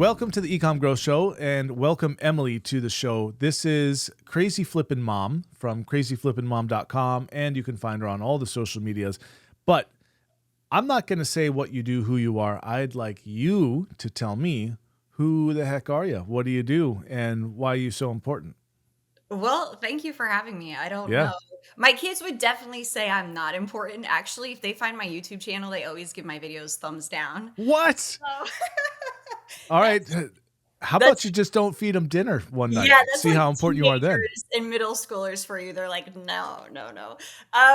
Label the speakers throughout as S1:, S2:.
S1: Welcome to the eCom Growth Show, and welcome Emily to the show. This is Crazy Flippin Mom from crazyflippinmom.com, and you can find her on all the social medias. But I'm not going to say what you do, who you are. I'd like you to tell me, who the heck are you? What do you do? And why are you so important?
S2: Well, thank you for having me. I don't
S1: Yeah.
S2: know. My kids would definitely say I'm not important. Actually, if they find my YouTube channel, they always give my videos thumbs down.
S1: What?
S2: So
S1: All right.
S2: that's
S1: How about
S2: that's
S1: you just don't feed them dinner one night?
S2: yeah, that's
S1: See
S2: like
S1: how important you are then.
S2: teenagers and middle schoolers for you. They're like, no, no, no.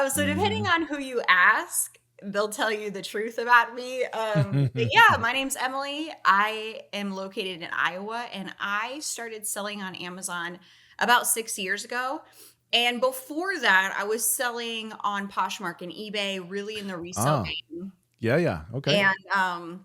S2: So depending
S1: Mm-hmm.
S2: on who you ask, they'll tell you the truth about me. But yeah, my name's Emily. I am located in Iowa, and I started selling on Amazon about 6 years ago. And before that, I was selling on Poshmark and eBay, really in the resale
S1: Ah,
S2: game.
S1: yeah. Okay.
S2: And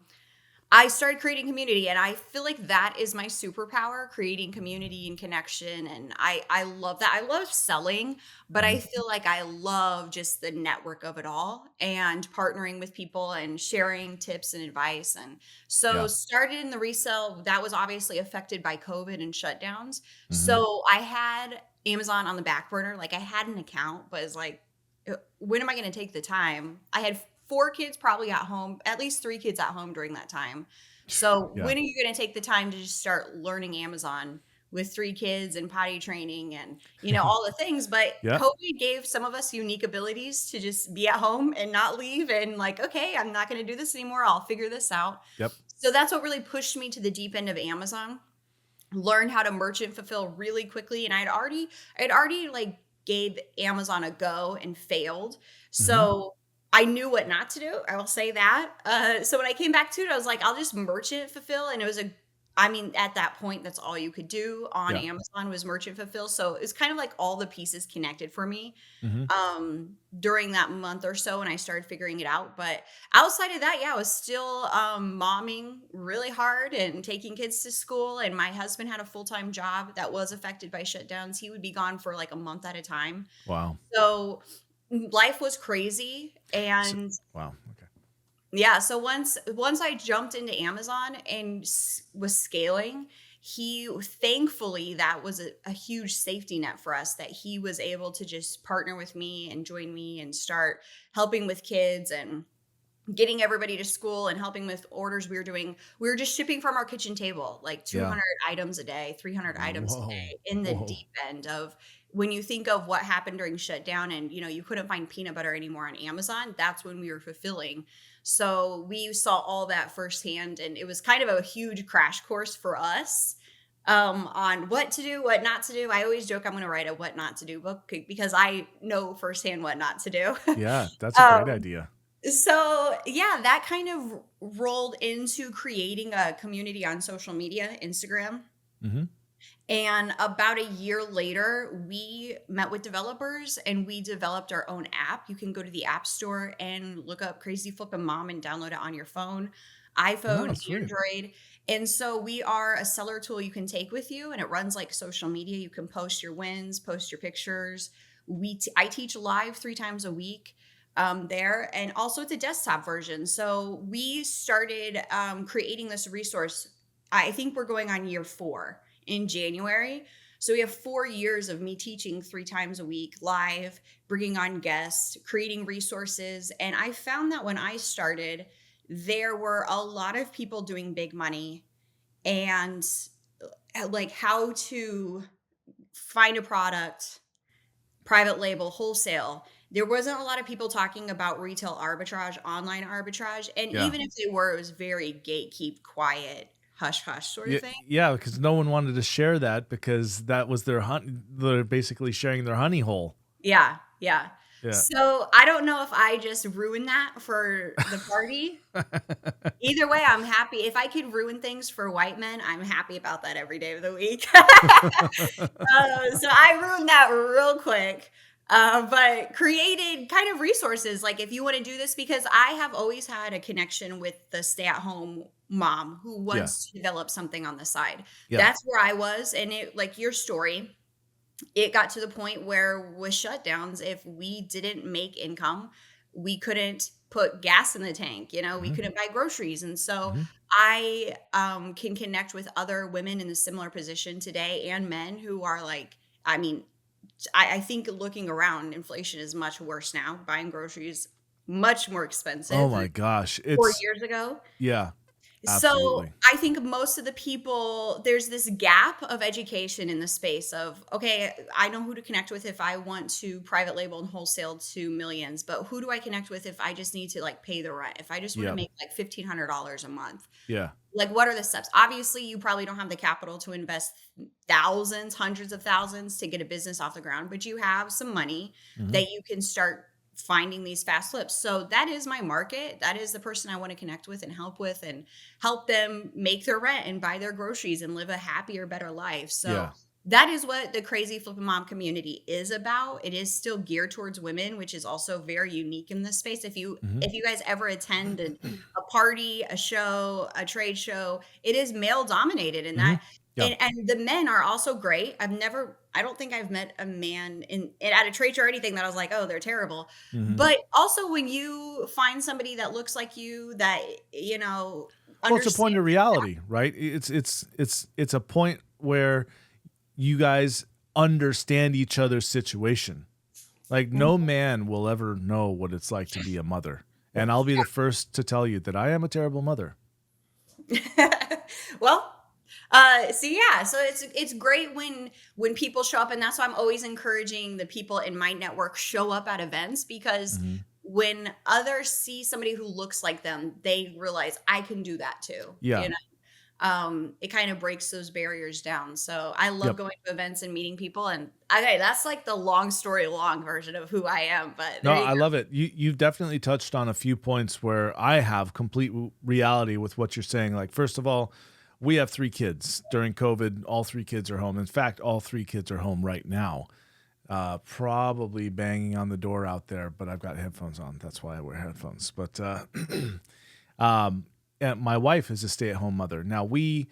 S2: I started creating community, and I feel like that is my superpower, creating community and connection. And I love that. I love selling, but I
S1: Mhm.
S2: feel like I love just the network of it all and partnering with people and sharing tips and advice. And so
S1: Yeah.
S2: started in the resale that was obviously affected by COVID and shutdowns.
S1: Mm-hmm.
S2: So I had Amazon on the back burner. Like I had an account, but it's like, when am I going to take the time? I had 4 kids probably at home, at least 3 kids at home during that time. So
S1: Yeah.
S2: when are you going to take the time to just start learning Amazon with 3 kids and potty training and all the things? But
S1: Yeah.
S2: COVID gave some of us unique abilities to just be at home and not leave and like, okay, I'm not going to do this anymore. I'll figure this out.
S1: Yep.
S2: So that's what really pushed me to the deep end of Amazon. Learned how to merchant fulfill really quickly, and I'd already like gave Amazon a go and failed.
S1: Mm-hmm.
S2: So I knew what not to do. I will say that. So when I came back to it, I was like, I'll just merchant fulfill, and it was I mean, at that point, that's all you could do on
S1: Yeah.
S2: Amazon was merchant fulfill. So it's kind of like all the pieces connected for me
S1: Mm-hmm.
S2: during that month or so, and I started figuring it out. But outside of that, yeah, I was still momming really hard and taking kids to school. And my husband had a full-time job that was affected by shutdowns. He would be gone for like a month at a time.
S1: Wow.
S2: So life was crazy.
S1: So,
S2: And
S1: wow. Okay.
S2: yeah, so once I jumped into Amazon and was scaling, he thankfully that was a huge safety net for us that he was able to just partner with me and join me and start helping with kids and getting everybody to school and helping with orders we were doing. We were just shipping from our kitchen table, like
S1: Yeah.
S2: 200 items a day, 300 items a
S1: Whoa.
S2: day in the
S1: Whoa.
S2: deep end of when you think of what happened during shutdown and you couldn't find peanut butter anymore on Amazon, that's when we were fulfilling. So we saw all that firsthand, and it was kind of a huge crash course for us on what to do, what not to do. I always joke I'm going to write a what not to do book because I know firsthand what not to do.
S1: Yeah, that's a great
S2: um,
S1: idea.
S2: so yeah, that kind of rolled into creating a community on social media, Instagram.
S1: Mm-hmm.
S2: And about a year later, we met with developers and we developed our own app. You can go to the App Store and look up Crazy Flippin Mom and download it on your phone, iPhone,
S1: Oh, sweet.
S2: Android. And so we are a seller tool you can take with you, and it runs like social media. You can post your wins, post your pictures. I teach live 3 times a week there, and also it's a desktop version. So we started creating this resource. I think we're going on year 4 in January. So we have 4 years of me teaching 3 times a week live, bringing on guests, creating resources. And I found that when I started, there were a lot of people doing big money and like how to find a product, private label, wholesale. There wasn't a lot of people talking about retail arbitrage, online arbitrage. And
S1: Yeah.
S2: even if they were, it was very gatekeep, quiet, hush hush sort of
S1: Yeah,
S2: thing.
S1: yeah, because no one wanted to share that because that was their they're basically sharing their honey hole.
S2: Yeah, yeah.
S1: Yeah.
S2: So, I don't know if I just ruined that for the party. Either way, I'm happy. If I could ruin things for white men, I'm happy about that every day of the week. So I ruined that real quick, but created kind of resources, like, if you wanna do this because I have always had a connection with the stay-at-home mom who
S1: Yeah.
S2: wants to develop something on the side.
S1: Yeah.
S2: That's where I was, and it like your story, it got to the point where with shutdowns, if we didn't make income, we couldn't put gas in the tank, we
S1: Mhm.
S2: couldn't buy groceries. And so
S1: Mhm.
S2: I can connect with other women in a similar position today and men who are like, I mean, I think looking around, inflation is much worse now. Buying groceries much more
S1: Oh
S2: expensive than
S1: my gosh.
S2: 4 years ago.
S1: Yeah,
S2: So
S1: absolutely.
S2: I think most of the people, there's this gap of education in the space of, okay, I know who to connect with if I want to private label and wholesale to millions, but who do I connect with if I just need to like pay the rent? If I just want to
S1: Yep.
S2: make like $1,500 a month?
S1: Yeah.
S2: Like, what are the steps? Obviously, you probably don't have the capital to invest thousands, hundreds of thousands to get a business off the ground, but you have some money
S1: Mhm.
S2: that you can start finding these fast flips. So that is my market. That is the person I want to connect with and help them make their rent and buy their groceries and live a happier, better life. So
S1: Yeah.
S2: that is what the Crazy Flippin Mom community is about. It is still geared towards women, which is also very unique in this space. If you
S1: Mhm.
S2: if you guys ever attend a party, a show, a trade show, it is male dominated, and
S1: Mhm.
S2: that
S1: Yeah.
S2: and the men are also great. I don't think I've met a man at a trade show or anything that I was like, oh, they're terrible.
S1: Mhm.
S2: But also when you find somebody that looks like you, that
S1: Well, it's a point of
S2: understands.
S1: reality, right? It's a point where you guys understand each other's situation. Like no man will ever know what it's like to be a mother. And I'll be the first to tell you that I am a terrible mother.
S2: Well, so it's great when people show up, and that's why I'm always encouraging the people in my network show up at events, because
S1: Mhm.
S2: when others see somebody who looks like them, they realize I can do that too.
S1: Yeah.
S2: It kind of breaks those barriers down. So I love
S1: Yep.
S2: going to events and meeting people. And okay, that's like the long story long version of who I am. But
S1: No,
S2: there you
S1: I
S2: go.
S1: love it. You've definitely touched on a few points where I have complete reality with what you're saying. Like first of all, we have 3 kids. During COVID, all 3 kids are home. In fact, all 3 kids are home right now. Probably banging on the door out there, but I've got headphones on. That's why I wear headphones. But um, and my wife is a stay-at-home mother. Now we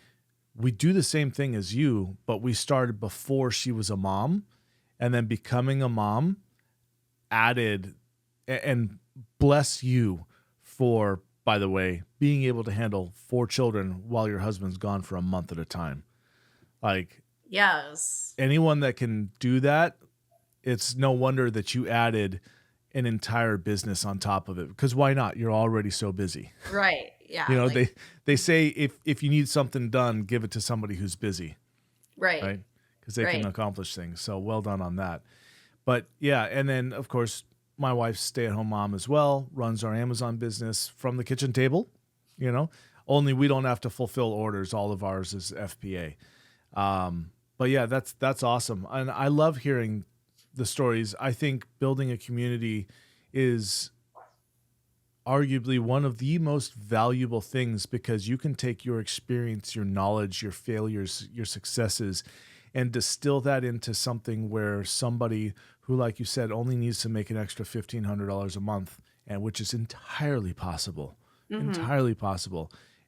S1: do the same thing as you, but we started before she was a mom, and then becoming a mom added and bless you for, by the way, being able to handle 4 children while your husband's gone for a month at a time. Like
S2: Yes.
S1: anyone that can do that, it's no wonder that you added an entire business on top of it, because why not? You're already so busy.
S2: Right.
S1: You
S2: Yeah.
S1: know,
S2: Like,
S1: they say if you need something done, give it to somebody who's busy,
S2: right.
S1: right? Because they can
S2: Right.
S1: accomplish things. So well done on that. But yeah, and then of course my wife's stay-at-home mom as well, runs our Amazon business from the kitchen table, you know. Only we don't have to fulfill orders. All of ours is FBA. But yeah, that's awesome. And I love hearing the stories. I think building a community is arguably one of the most valuable things, because you can take your experience, your knowledge, your failures, your successes, and distill that into something where somebody who, like you said, only needs to make an extra $1,500 a month, and which is
S2: Hmm.
S1: entirely possible,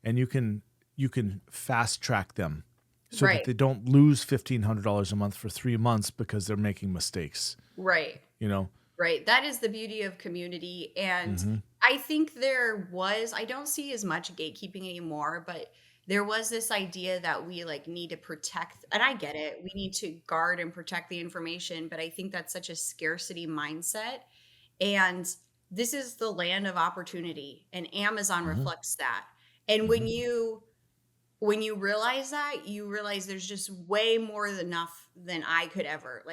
S1: and you can fast track them so that
S2: Right.
S1: they don't lose $1,500 a month for 3 months because they're making mistakes.
S2: Right.
S1: You know.
S2: Right. That is the beauty of community. And
S1: Hmm.
S2: I think I don't see as much gatekeeping anymore, but there was this idea that we like need to protect, and I get it. We need to guard and protect the information, but I think that's such a scarcity mindset. And this is the land of opportunity, and Amazon
S1: Hmm.
S2: reflects that. And
S1: Hmm.
S2: when you realize that, you realize there's just way more than enough than I could ever,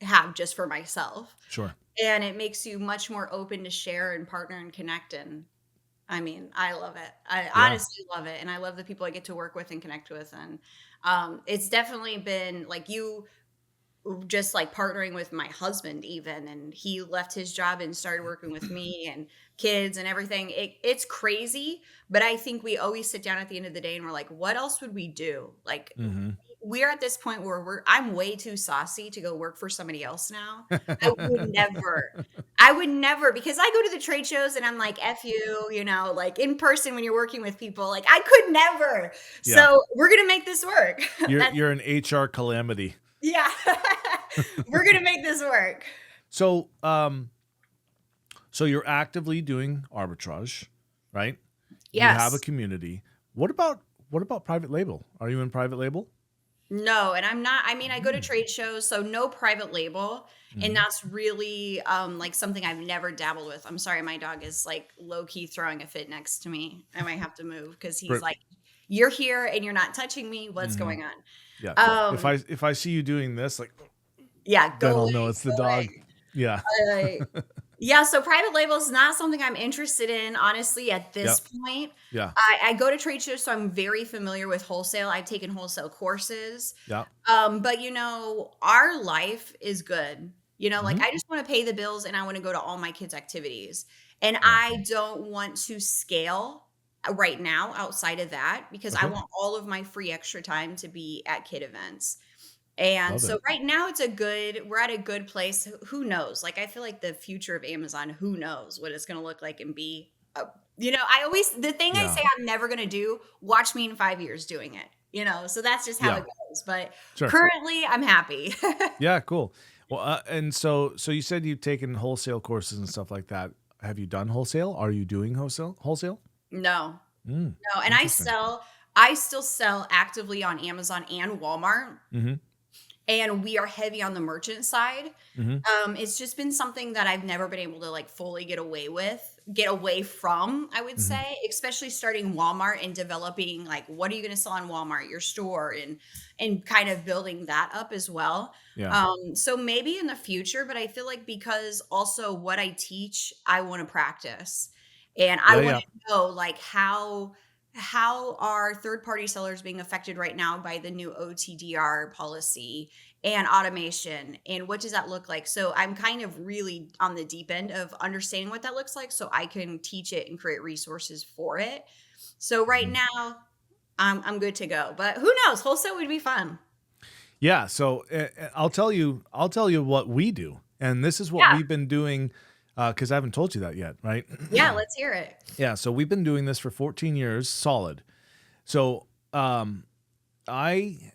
S2: have just for myself.
S1: Sure.
S2: And it makes you much more open to share and partner and connect. And I mean, I love it. I
S1: Yeah.
S2: honestly love it. And I love the people I get to work with and connect with. And it's definitely been like you just like partnering with my husband even, and he left his job and started working with me and kids and everything. It's crazy, but I think we always sit down at the end of the day and we're like, what else would we do? Like,
S1: Hmm.
S2: we're at this point where I'm way too saucy to go work for somebody else now. I would never, because I go to the trade shows and I'm like, F you, like in person when you're working with people, like I could never.
S1: Yeah.
S2: So we're going to make this work.
S1: You're
S2: That's,
S1: you're an HR calamity.
S2: yeah. We're going to make this work.
S1: So, so you're actively doing arbitrage, right? You have a
S2: Yes.
S1: community. What about private label? Are you in private label?
S2: No, and I'm not. I mean, I go to
S1: Mm.
S2: trade shows, so no private label, and
S1: Mhm.
S2: that's really like something I've never dabbled with. I'm sorry, my dog is like low key throwing a fit next to me. I might have to move because he's
S1: For-
S2: like, "You're here and you're not touching me. What's
S1: mhm.
S2: going on?"
S1: Yeah, cool. If
S2: Um,
S1: I see you doing this, like,
S2: yeah,
S1: then
S2: go
S1: I'll
S2: away,
S1: know it's the
S2: go
S1: dog.
S2: away.
S1: Yeah.
S2: Uh, yeah, so private label is not something I'm interested in, honestly, at this
S1: Yep.
S2: point.
S1: Yeah.
S2: I go to trade shows, so I'm very familiar with wholesale. I've taken wholesale courses.
S1: Yeah.
S2: But our life is good. Like
S1: Hmm.
S2: I just want to pay the bills and I want to go to all my kids' activities. And
S1: Yeah.
S2: I don't want to scale right now outside of that because I
S1: Okay.
S2: want all of my free extra time to be at kid events. And
S1: Love it.
S2: so right now we're at a good place. Who knows? Like I feel like the future of Amazon, who knows what it's going to look like and be. The thing I
S1: Yeah.
S2: say I'm never going to do, watch me in 5 years doing it. So that's just how
S1: Yeah.
S2: it goes. But
S1: Sure.
S2: currently I'm happy.
S1: Yeah. Cool. Well, and so you said you've taken wholesale courses and stuff like that. Have you done wholesale? Are you doing wholesale? Wholesale?
S2: No,
S1: Mm,
S2: no. And
S1: interesting.
S2: I still sell actively on Amazon and Walmart.
S1: Mm-hmm.
S2: And we are heavy on the merchant side.
S1: Mm-hmm.
S2: It's just been something that I've never been able to like fully get away from, I would
S1: Mm-hmm.
S2: say, especially starting Walmart and developing like what are you going to sell on Walmart, your store, and kind of building that up as well.
S1: Yeah.
S2: So maybe in the future, but I feel like because also what I teach, I want to practice. And I
S1: Yeah.
S2: want
S1: Yeah.
S2: to know like how are third party sellers being affected right now by the new OTDR policy and automation, and what does that look like? So I'm kind of really on the deep end of understanding what that looks like so I can teach it and create resources for it. So right
S1: Mhm.
S2: now I'm good to go, but who knows, wholesale would be fun.
S1: Yeah. So I'll tell you what we do, and this is what
S2: Yeah,
S1: we've been doing, because I haven't told you that yet, right?
S2: yeah, let's hear it.
S1: Yeah. So we've been doing this for 14 years, solid. So I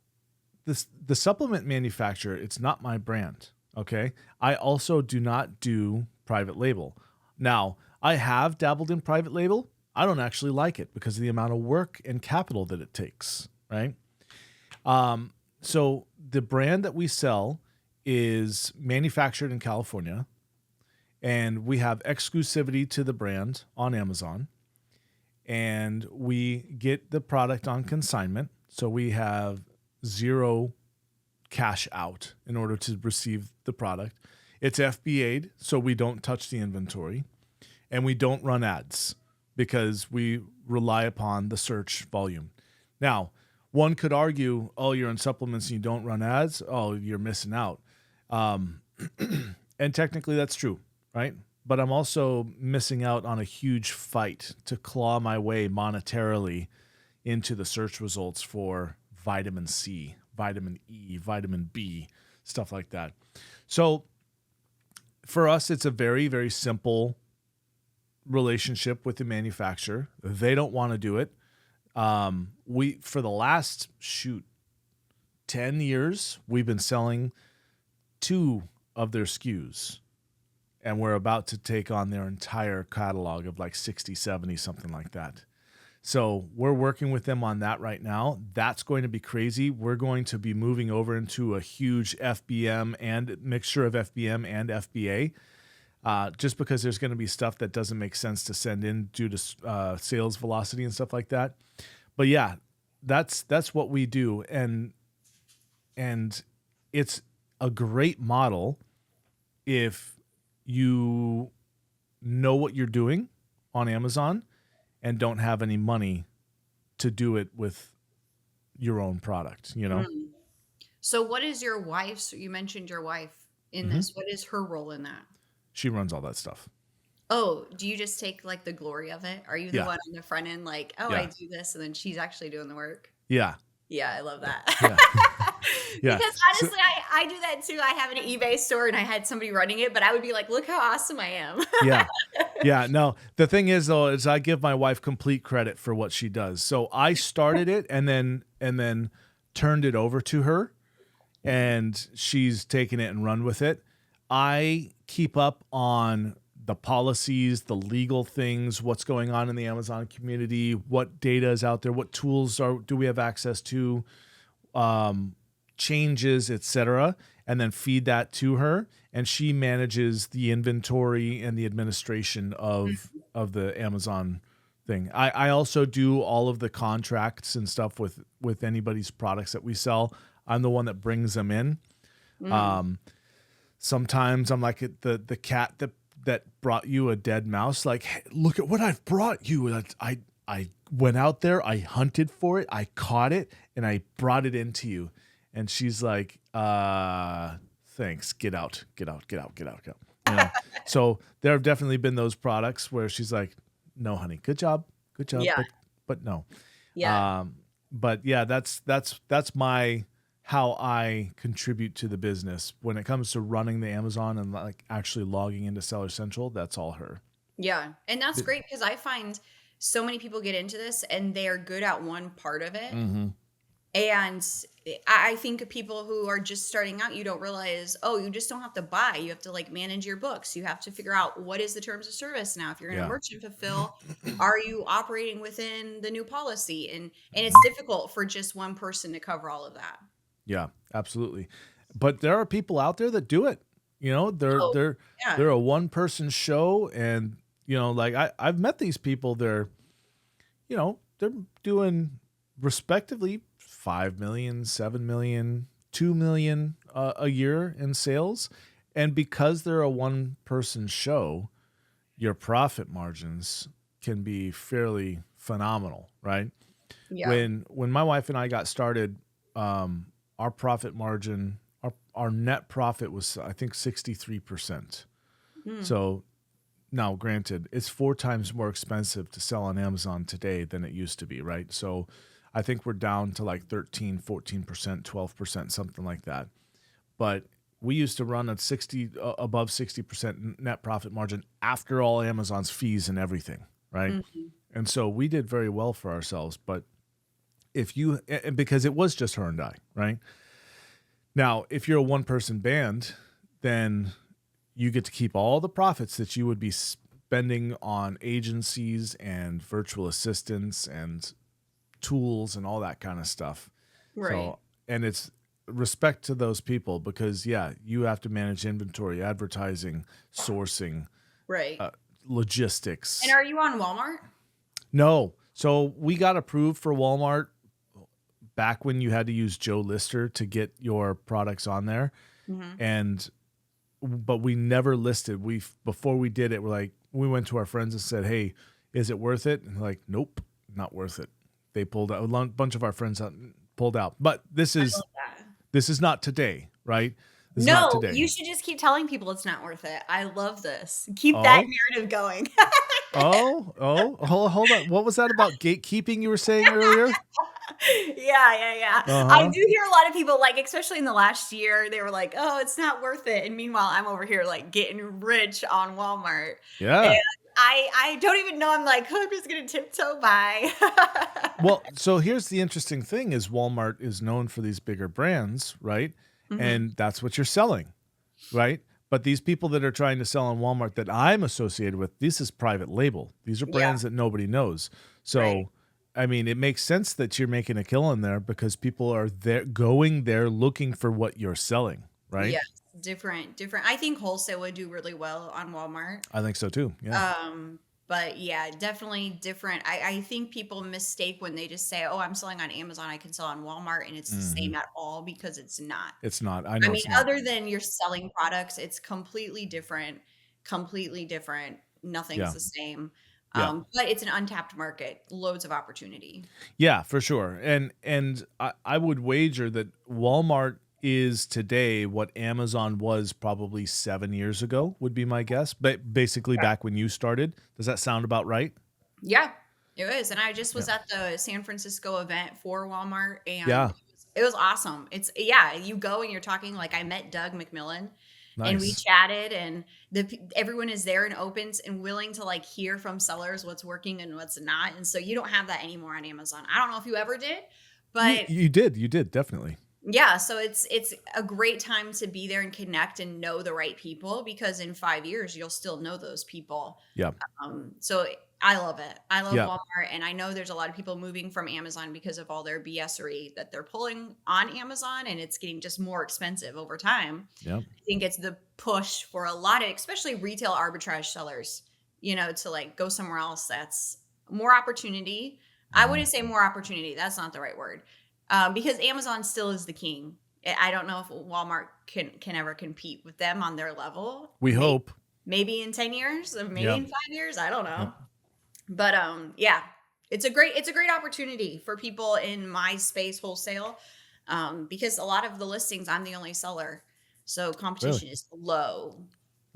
S1: the supplement manufacturer, it's not my brand. Okay. I also do not do private label. Now, I have dabbled in private label. I don't actually like it because of the amount of work and capital that it takes, right? So the brand that we sell is manufactured in California, and we have exclusivity to the brand on Amazon, and we get the product on consignment. So we have zero cash out in order to receive the product. It's FBA'd, so we don't touch the inventory, and we don't run ads because we rely upon the search volume. Now, one could argue, oh, you're in supplements and you don't run ads. Oh, you're missing out. Um, and technically that's true, right? But I'm also missing out on a huge fight to claw my way monetarily into the search results for vitamin C, vitamin E, vitamin B, stuff like that. So for us, it's a very, very simple relationship with the manufacturer. They don't want to do it. We for the last 10 years, we've been selling two of their SKUs, and we're about to take on their entire catalog of like 60, 70, something like that. So we're working with them on that right now. That's going to be crazy. We're going to be moving over into a huge FBM and mixture of FBM and FBA, just because there's going to be stuff that doesn't make sense to send in due to sales velocity and stuff like that. But yeah, that's what we do, and it's a great model if you know what you're doing on Amazon and don't have any money to do it with your own product, you know?
S2: Mm. So what is your wife's, you mentioned your wife in
S1: Hmm.
S2: this, what is her role in that?
S1: She runs all that stuff.
S2: Oh, do you just take like the glory of it? Are you the
S1: Yeah.
S2: one on the front end like, oh, I
S1: Yeah.
S2: do this, and then she's actually doing the work?
S1: Yeah.
S2: Yeah, I love
S1: Yeah.
S2: that.
S1: Yeah. Yeah.
S2: Because
S1: So,
S2: honestly, I do that too. I have an eBay store and I had somebody running it, but I would be like, look how awesome I am.
S1: yeah. Yeah. No, the thing is though, is I give my wife complete credit for what she does. So I started it and then turned it over to her, and she's taken it and run with it. I keep up on the policies, the legal things, what's going on in the Amazon community, what data is out there, what tools do we have access to, changes, etc., and then feed that to her, and she manages the inventory and the administration of the Amazon thing. I also do all of the contracts and stuff with anybody's products that we sell. I'm the one that brings them in.
S2: Mm.
S1: Sometimes I'm like the cat that brought you a dead mouse. Like, hey, look at what I've brought you. And I went out there, I hunted for it, I caught it, and I brought it into you. And she's like, thanks. Get out. You know? So there have definitely been those products where she's like, no, honey, good job,
S2: Yeah.
S1: but no.
S2: Yeah.
S1: But yeah, that's my how I contribute to the business when it comes to running the Amazon and like actually logging into Seller Central. That's all her.
S2: Yeah. And that's great because I find so many people get into this and they are good at one part of it.
S1: Mm-hmm.
S2: And I think of people who are just starting out, you don't realize, oh, you just don't have to buy. You have to like manage your books. You have to figure out what is the terms of service now. If you're going to
S1: Yeah.
S2: merchant fulfill, are you operating within the new policy? And it's difficult for just one person to cover all of that.
S1: Yeah, absolutely. But there are people out there that do it. You know,
S2: Oh,
S1: they're
S2: yeah.
S1: a one person show, and you know, like I've met these people. They're doing respectively 5 million, 7 million, 2 million a year in sales, and because they're a one person show, your profit margins can be fairly phenomenal, right?
S2: Yeah.
S1: When my wife and I got started, our profit margin, our net profit was, I think, 63%.
S2: Mm.
S1: So now, granted, it's 4 times more expensive to sell on Amazon today than it used to be, right? So I think we're down to like 13, 14%, 12%, something like that. But we used to run at above 60% net profit margin after all Amazon's fees and everything, right?
S2: Mhm.
S1: And so we did very well for ourselves. But because it was just her and I, right? Now, if you're a one person band, then you get to keep all the profits that you would be spending on agencies and virtual assistants and tools and all that kind of stuff.
S2: Right.
S1: So, and it's respect to those people because, yeah, you have to manage inventory, advertising, sourcing,
S2: Right.
S1: logistics.
S2: And are you on Walmart?
S1: No. So we got approved for Walmart back when you had to use Joe Lister to get your products on there.
S2: Mm-hmm.
S1: But we never listed. Before we did it, we went to our friends and said, hey, is it worth it? And they're like, nope, not worth it. They pulled out. A bunch of our friends pulled out. But this
S2: I
S1: is
S2: love that.
S1: not today, right? This is not
S2: No,
S1: today.
S2: you should just keep telling people it's not worth it. I love this. Keep that
S1: Oh,
S2: narrative going.
S1: hold on. What was that about gatekeeping you were saying earlier?
S2: Yeah. I
S1: Uh-huh.
S2: do hear a lot of people, like, especially in the last year, they were like, "Oh, it's not worth it." And meanwhile, I'm over here like getting rich on Walmart. And
S1: Yeah.
S2: I don't even know. I'm like, oh, I'm just gonna tiptoe by.
S1: Well, so here's the interesting thing is Walmart is known for these bigger brands, right?
S2: Hmm.
S1: And that's what you're selling, right? But these people that are trying to sell on Walmart that I'm associated with, this is private label. These are
S2: Yeah,
S1: brands that nobody knows.
S2: right.
S1: So, I mean, it makes sense that you're making a kill in there because people are going there looking for what you're selling, right?
S2: Yes, different. I think wholesale would do really well on Walmart.
S1: I think so too. Yeah.
S2: But yeah, definitely different. I think people mistake when they just say, "Oh, I'm selling on Amazon, I can sell on Walmart," and it's the
S1: Hmm.
S2: same at all because it's not.
S1: It's not. I
S2: I
S1: know
S2: mean,
S1: it's not.
S2: other than you're selling products, it's completely different, completely different. Nothing's
S1: Yeah.
S2: the same.
S1: Yeah.
S2: But it's an untapped market, loads of opportunity.
S1: Yeah, for sure. And I would wager that Walmart is today what Amazon was probably 7 years ago, would be my guess. But basically
S2: Yeah.
S1: back when you started. Does that sound about right?
S2: Yeah, it was. And I just
S1: Yeah.
S2: was at the San Francisco event for Walmart and
S1: Yeah.
S2: it was awesome. Yeah, you go and you're talking like I met Doug McMillan and we
S1: Nice.
S2: chatted and everyone is there and opens and willing to like hear from sellers what's working and what's not. And so you don't have that anymore on Amazon. I don't know if you ever did,
S1: You
S2: but
S1: you did. You did, definitely.
S2: Yeah, so it's a great time to be there and connect and know the right people, because in 5 years you'll still know those people.
S1: Yeah.
S2: So I love it. I love
S1: Yeah.
S2: Walmart, and I know there's a lot of people moving from Amazon because of all their BSery that they're pulling on Amazon, and it's getting just more expensive over time.
S1: Yeah.
S2: I think it's the push for a lot of, especially retail arbitrage sellers, to like go somewhere else that's more opportunity. I
S1: Mhm.
S2: wouldn't say more opportunity. That's not the right word. Because Amazon still is the king. I don't know if Walmart can ever compete with them on their level.
S1: We hope.
S2: Maybe in 10 years, or maybe
S1: Yep.
S2: in 5 years. I don't
S1: Yep.
S2: know. But yeah, it's a great opportunity for people in my space wholesale, because a lot of the listings I'm the only seller, so
S1: Really.
S2: competition is low,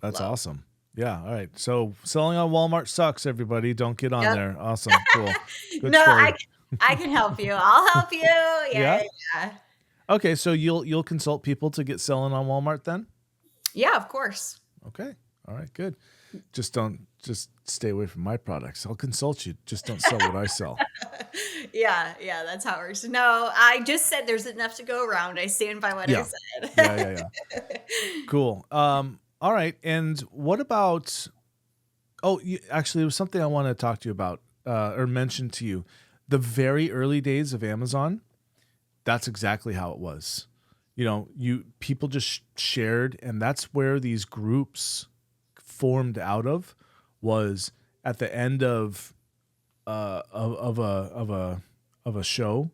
S1: That's
S2: low.
S1: awesome. Yeah. All right. So selling on Walmart sucks, everybody. Don't get on
S2: Yep.
S1: there. Awesome. Cool. Good
S2: No, I
S1: story.
S2: I can help you. I'll help you. Yeah,
S1: Yeah.
S2: yeah, yeah.
S1: Okay. So you'll consult people to get selling on Walmart then?
S2: Yeah, of course.
S1: Okay. All right. Good. Just stay away from my products. I'll consult you. Just don't sell what I sell.
S2: Yeah, yeah, that's how it works. No, I just said there's enough to go around. I stand by what I
S1: Yeah. Yeah. Yeah.
S2: said.
S1: Yeah. Cool. All right. And what about, oh, actually, there was something I want to talk to you about, or mention to you. The very early days of Amazon, that's exactly how it was. People just shared, and that's where these groups formed out of, was at the end of a show.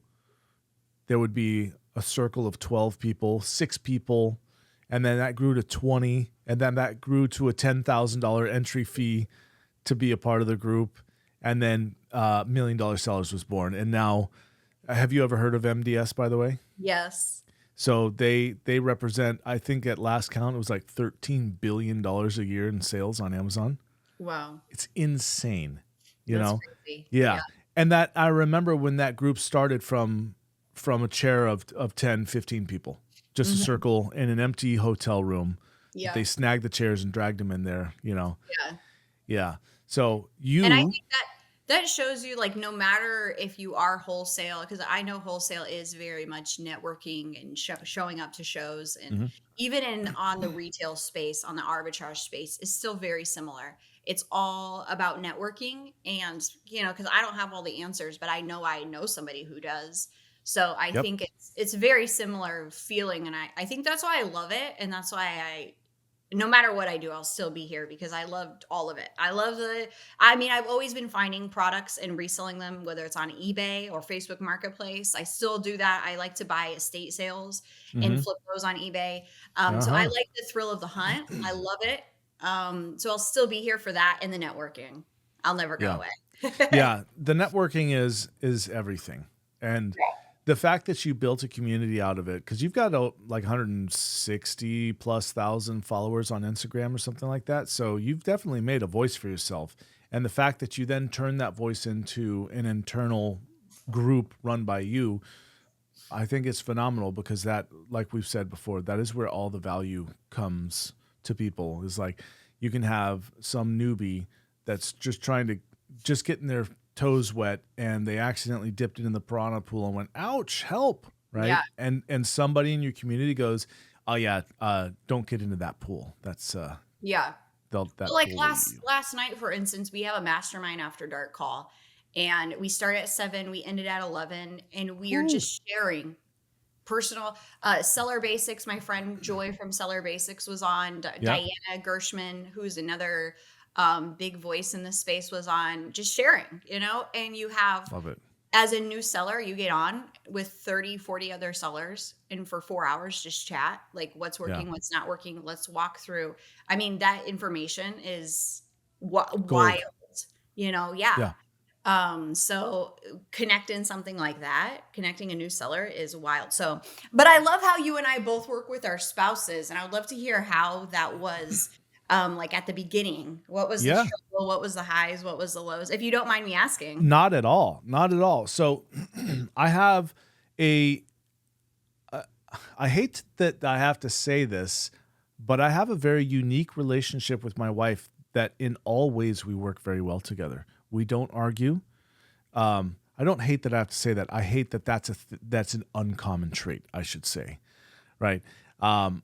S1: There would be a circle of 12 people, 6 people, and then that grew to 20, and then that grew to a $10,000 entry fee to be a part of the group, and then $1 million Sellers was born. And now, have you ever heard of MDS, by the way?
S2: Yes.
S1: So they represent, I think at last count, it was like $13 billion a year in sales on Amazon.
S2: Wow.
S1: It's insane, you
S2: That's
S1: know?
S2: crazy. Yeah.
S1: Yeah. And that I remember when that group started from a chair of 10, 15 people, just a
S2: Mhm.
S1: circle in an empty hotel room. They
S2: Yeah.
S1: snagged the chairs and dragged them in there.
S2: Yeah.
S1: Yeah. So
S2: And I
S1: you,
S2: think that shows you, like, no matter if you are wholesale, because I know wholesale is very much networking and showing up to shows, and
S1: Mhm.
S2: even in on the retail space, on the arbitrage space, is still very similar. It's all about networking, and because I don't have all the answers, but I know somebody who does. So I
S1: Yep.
S2: think it's very similar feeling, and I think that's why I love it, and that's why no matter what I do, I'll still be here because I loved all of it. I mean, I've always been finding products and reselling them, whether it's on eBay or Facebook Marketplace. I still do that. I like to buy estate sales and
S1: Mhm.
S2: flip those on eBay. So I
S1: Uh-huh.
S2: like the thrill of the hunt. I love it. So I'll still be here for that and the networking. I'll never go
S1: Yeah.
S2: away.
S1: Yeah, the networking is everything. And the fact that you built a community out of it, because you've got like 160 plus thousand followers on Instagram or something like that. So you've definitely made a voice for yourself. And the fact that you then turn that voice into an internal group run by you, I think it's phenomenal, because that, like we've said before, that is where all the value comes to people. Is like, you can have some newbie that's just trying to, just getting their toes wet, and they accidentally dipped it in the piranha pool and went, ouch, help. Right.
S2: Yeah.
S1: And somebody in your community goes, oh yeah, don't get into that pool. That's
S2: Yeah.
S1: that
S2: Like
S1: pool will eat you.
S2: last night, for instance, we have a mastermind after dark call, and we started at 7, we ended at 11, and we are
S1: Whew.
S2: just sharing personal seller basics. My friend Joy from Seller Basics was on.
S1: Yeah.
S2: Diana Gershman, who's another big voice in this space, was on, just sharing, and you have,
S1: Love it.
S2: as a new seller, you get on with 30, 40 other sellers, and for 4 hours just chat, like, what's
S1: Yeah.
S2: working, what's not working. Let's walk through. I mean, that information is wild,
S1: Gold.
S2: yeah.
S1: Yeah.
S2: So connecting something like that, connecting a new seller, is wild. So, but I love how you and I both work with our spouses, and I would love to hear how that was, like at the beginning. What was the
S1: Yeah.
S2: struggle? What was the highs? What was the lows? If you don't mind me asking.
S1: Not at all. Not at all. So I have a, uh, I hate that I have to say this, but I have a very unique relationship with my wife that in all ways we work very well together. We don't argue. I I don't hate that I have to say that. I hate that that's an uncommon trait, I should say, right?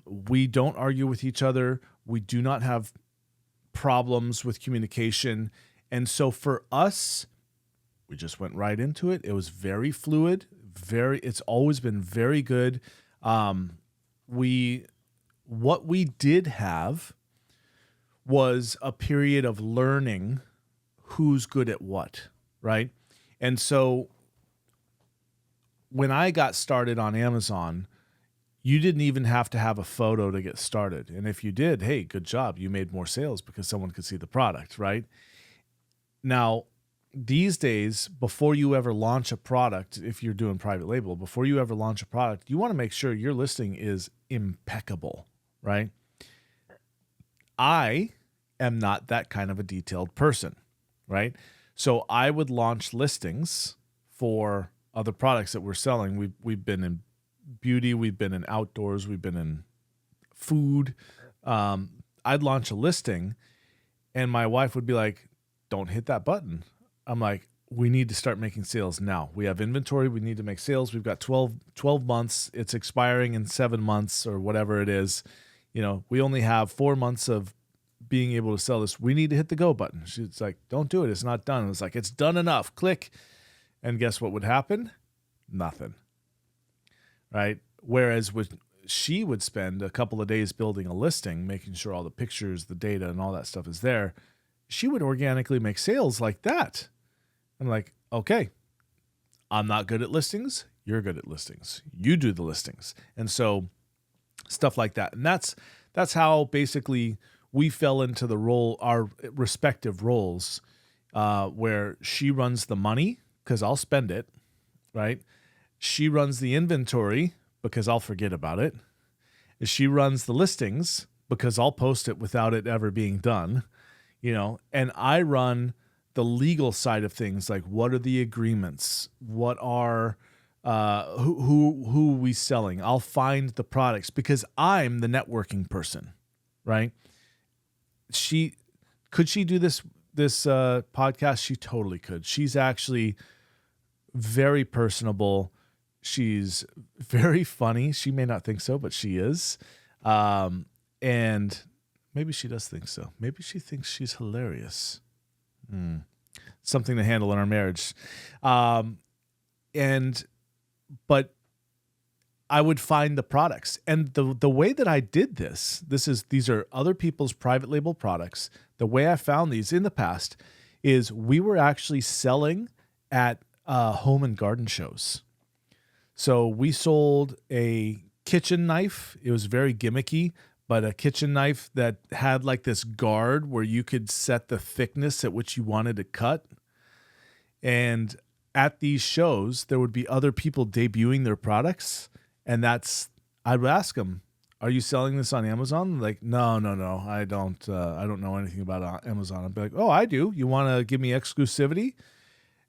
S1: We don't argue with each other. We do not have problems with communication. And so for us, we just went right into it. It was very fluid, it's always been very good. What we did have was a period of learning who's good at what, right? And so when I got started on Amazon, you didn't even have to have a photo to get started. And if you did, hey, good job. You made more sales because someone could see the product, right? Now, these days, before you ever launch a product, if you're doing private label, before you ever launch a product, you want to make sure your listing is impeccable, right? I am not that kind of a detailed person, right? So I would launch listings for other products that we're selling. We've been in beauty, we've been in outdoors, we've been in food. I'd launch a listing and my wife would be like, don't hit that button. I'm like, we need to start making sales now. We have inventory. We need to make sales. We've got 12 months. It's expiring in 7 months or whatever it is. We only have 4 months of being able to sell this. We need to hit the go button. She's like, don't do it. It's not done. It's like, it's done enough. Click. And guess what would happen? Nothing. Right? Whereas she would spend a couple of days building a listing, making sure all the pictures, the data, and all that stuff is there. She would organically make sales like that. I'm like, okay, I'm not good at listings. You're good at listings. You do the listings. And so stuff like that. And that's how basically we fell into the role, our respective roles, where she runs the money because I'll spend it, right? She runs the inventory because I'll forget about it. She runs the listings because I'll post it without it ever being done, and I run the legal side of things, like what are the agreements? What are who are we selling? I'll find the products because I'm the networking person, right? Could she do this podcast? She totally could. She's actually very personable. She's very funny. She may not think so, but she is. And maybe she does think so. Maybe she thinks she's hilarious. Something to handle in our marriage. But I would find the products. And the way that I did these are other people's private label products. The way I found these in the past is we were actually selling at home and garden shows. So we sold a kitchen knife. It was very gimmicky, but a kitchen knife that had like this guard where you could set the thickness at which you wanted to cut. And at these shows, there would be other people debuting their products. And I would ask them, are you selling this on Amazon? Like, no, I don't know anything about Amazon. I'd be like, oh, I do. You want to give me exclusivity?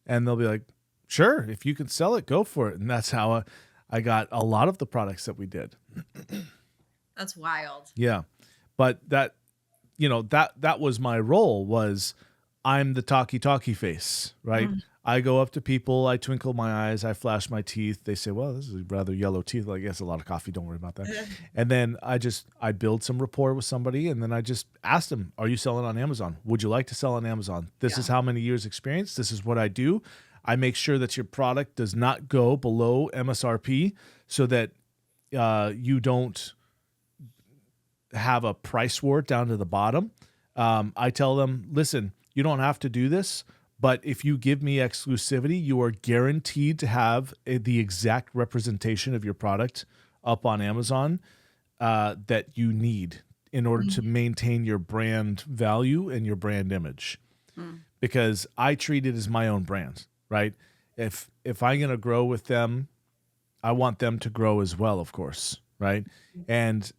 S1: And they'll be like, sure, if you can sell it, go for it. And that's how I got a lot of the products that we did.
S2: That's wild.
S1: Yeah. But that was my role, was I'm the talkie face, right? I go up to people, I twinkle my eyes, I flash my teeth. They say, well, this is rather yellow teeth. Like, yes, a lot of coffee. Don't worry about that. And then I build some rapport with somebody. And then I just ask them, are you selling on Amazon? Would you like to sell on Amazon? This is how many years experience. This is what I do. I make sure that your product does not go below MSRP so that you don't have a price war down to the bottom. I tell them, listen, you don't have to do this, but if you give me exclusivity, you are guaranteed to have the exact representation of your product up on Amazon that you need in order to maintain your brand value and your brand image. Because I treat it as my own brand, right? If I'm going to grow with them, I want them to grow as well, of course, right? And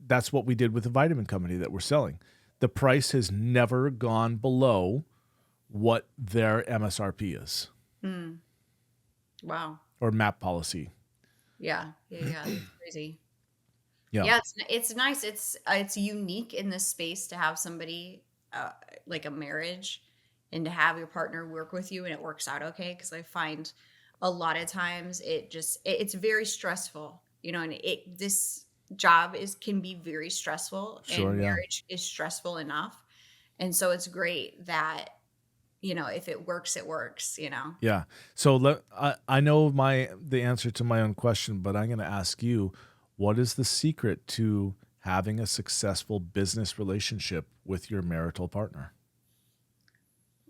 S1: that's what we did with the vitamin company that we're selling. The price has never gone below what their MSRP is.
S2: Wow.
S1: Or MAP policy.
S2: Yeah. It's crazy.
S1: Yeah.
S2: Yeah, it's nice. It's unique in this space to have somebody like a marriage and to have your partner work with you and it works out okay. Because I find a lot of times it's very stressful, and this job can be very stressful,
S1: Sure.
S2: and
S1: Yeah.
S2: marriage is stressful enough. And so it's great that, if it works, it works.
S1: Yeah. So I know the answer to my own question, but I'm going to ask you, what is the secret to having a successful business relationship with your marital partner?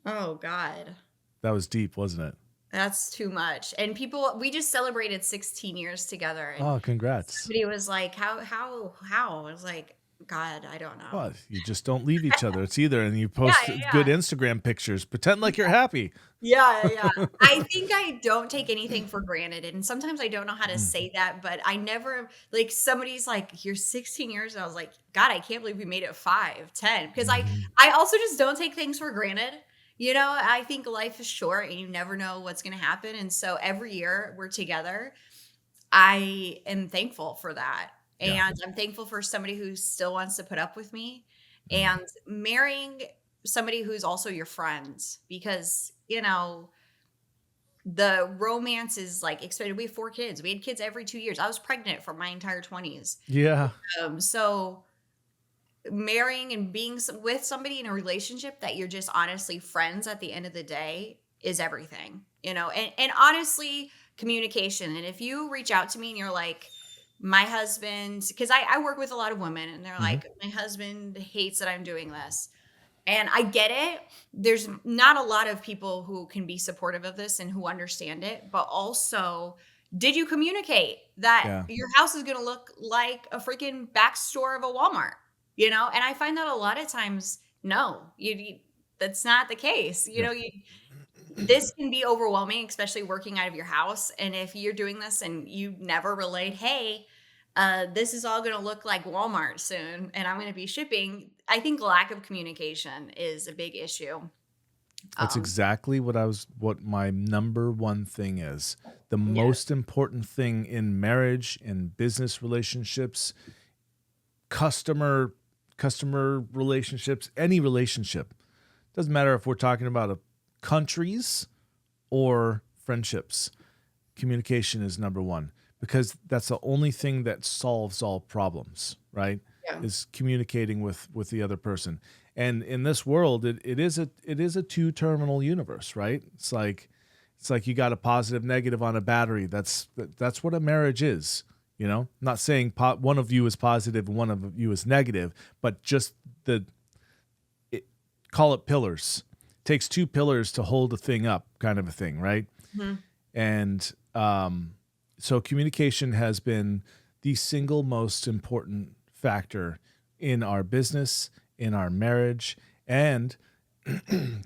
S2: Oh God.
S1: That was deep, wasn't it?
S2: That's too much. And we just celebrated 16 years together, and
S1: Oh, congrats.
S2: somebody was like, how? I was like, God, I don't know.
S1: Well, you just don't leave each other. It's either, and you
S2: Yeah,
S1: post good
S2: yeah,
S1: Instagram pictures, pretend like you're happy.
S2: yeah, yeah, yeah. I think I don't take anything for granted. And sometimes I don't know how to
S1: Mm.
S2: say that, but I never, like, somebody's like, you're 16 years. And I was like, God, I can't believe we made it 5, 10. Because
S1: Mhm.
S2: I also just don't take things for granted. I think life is short and you never know what's going to happen. And so every year we're together, I am thankful for that.
S1: Yeah.
S2: And I'm thankful for somebody who still wants to put up with me,
S1: Mhm.
S2: and marrying somebody who's also your friends, because, the romance is like expected. We have 4 kids. We had kids every 2 years. I was pregnant for my entire 20s.
S1: Yeah.
S2: So marrying and being with somebody in a relationship that you're just honestly friends at the end of the day is everything. And honestly, communication. And if you reach out to me and you're like, my husband, because I work with a lot of women, and they're
S1: Mhm.
S2: like, my husband hates that I'm doing this. And I get it. There's not a lot of people who can be supportive of this and who understand it, but also, did you communicate that
S1: Yeah.
S2: your house is going to look like a freaking back store of a Walmart? And I find that a lot of times, no, that's not the case.
S1: Yep.
S2: This can be overwhelming, especially working out of your house. And if you're doing this and you never relayed, hey, this is all going to look like Walmart soon, and I'm going to be shipping. I think lack of communication is a big issue.
S1: That's
S2: Um,
S1: exactly what my number one thing is. The
S2: yeah,
S1: most important thing in marriage, in business relationships, customer customer relationships, any relationship. Doesn't matter if we're talking about countries or friendships. Communication is number one because that's the only thing that solves all problems, right?
S2: yeah,
S1: Is communicating with the other person. And in this world, it is a two-terminal universe, right? It's like you got a positive negative on a battery. That's what a marriage is. Not saying one of you is positive and one of you is negative, but just the it, call it pillars. Takes two pillars to hold a thing up, kind of a thing, right?
S2: mhm,
S1: And so communication has been the single most important factor in our business, in our marriage. And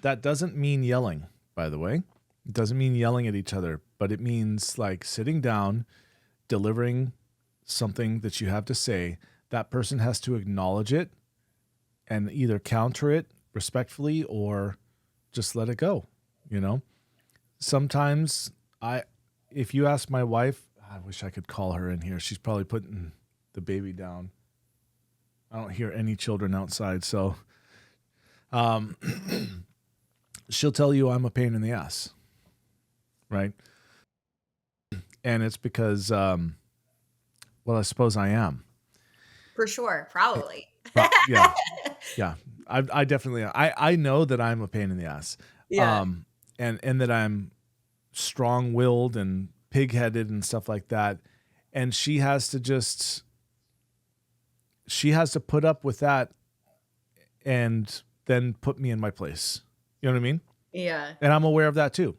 S1: that doesn't mean yelling, by the way. It doesn't mean yelling at each other, but it means like sitting down, delivering something that you have to say. That person has to acknowledge it and either counter it respectfully or just let it go, you know? Sometimes if you ask my wife, I wish I could call her in here. She's probably putting the baby down. I don't hear any children outside, so um, she'll tell you I'm a pain in the ass, right? And it's because, well, I suppose I am.
S2: for sure,
S1: Eh,
S2: probably.
S1: Yeah, yeah. I definitely, I know that I'm a pain in the ass,
S2: Yeah,
S1: um, and that I'm strong-willed and pig-headed and stuff like that, and she has to put up with that and then put me in my place. You know what I mean?
S2: yeah.
S1: And I'm aware of that too.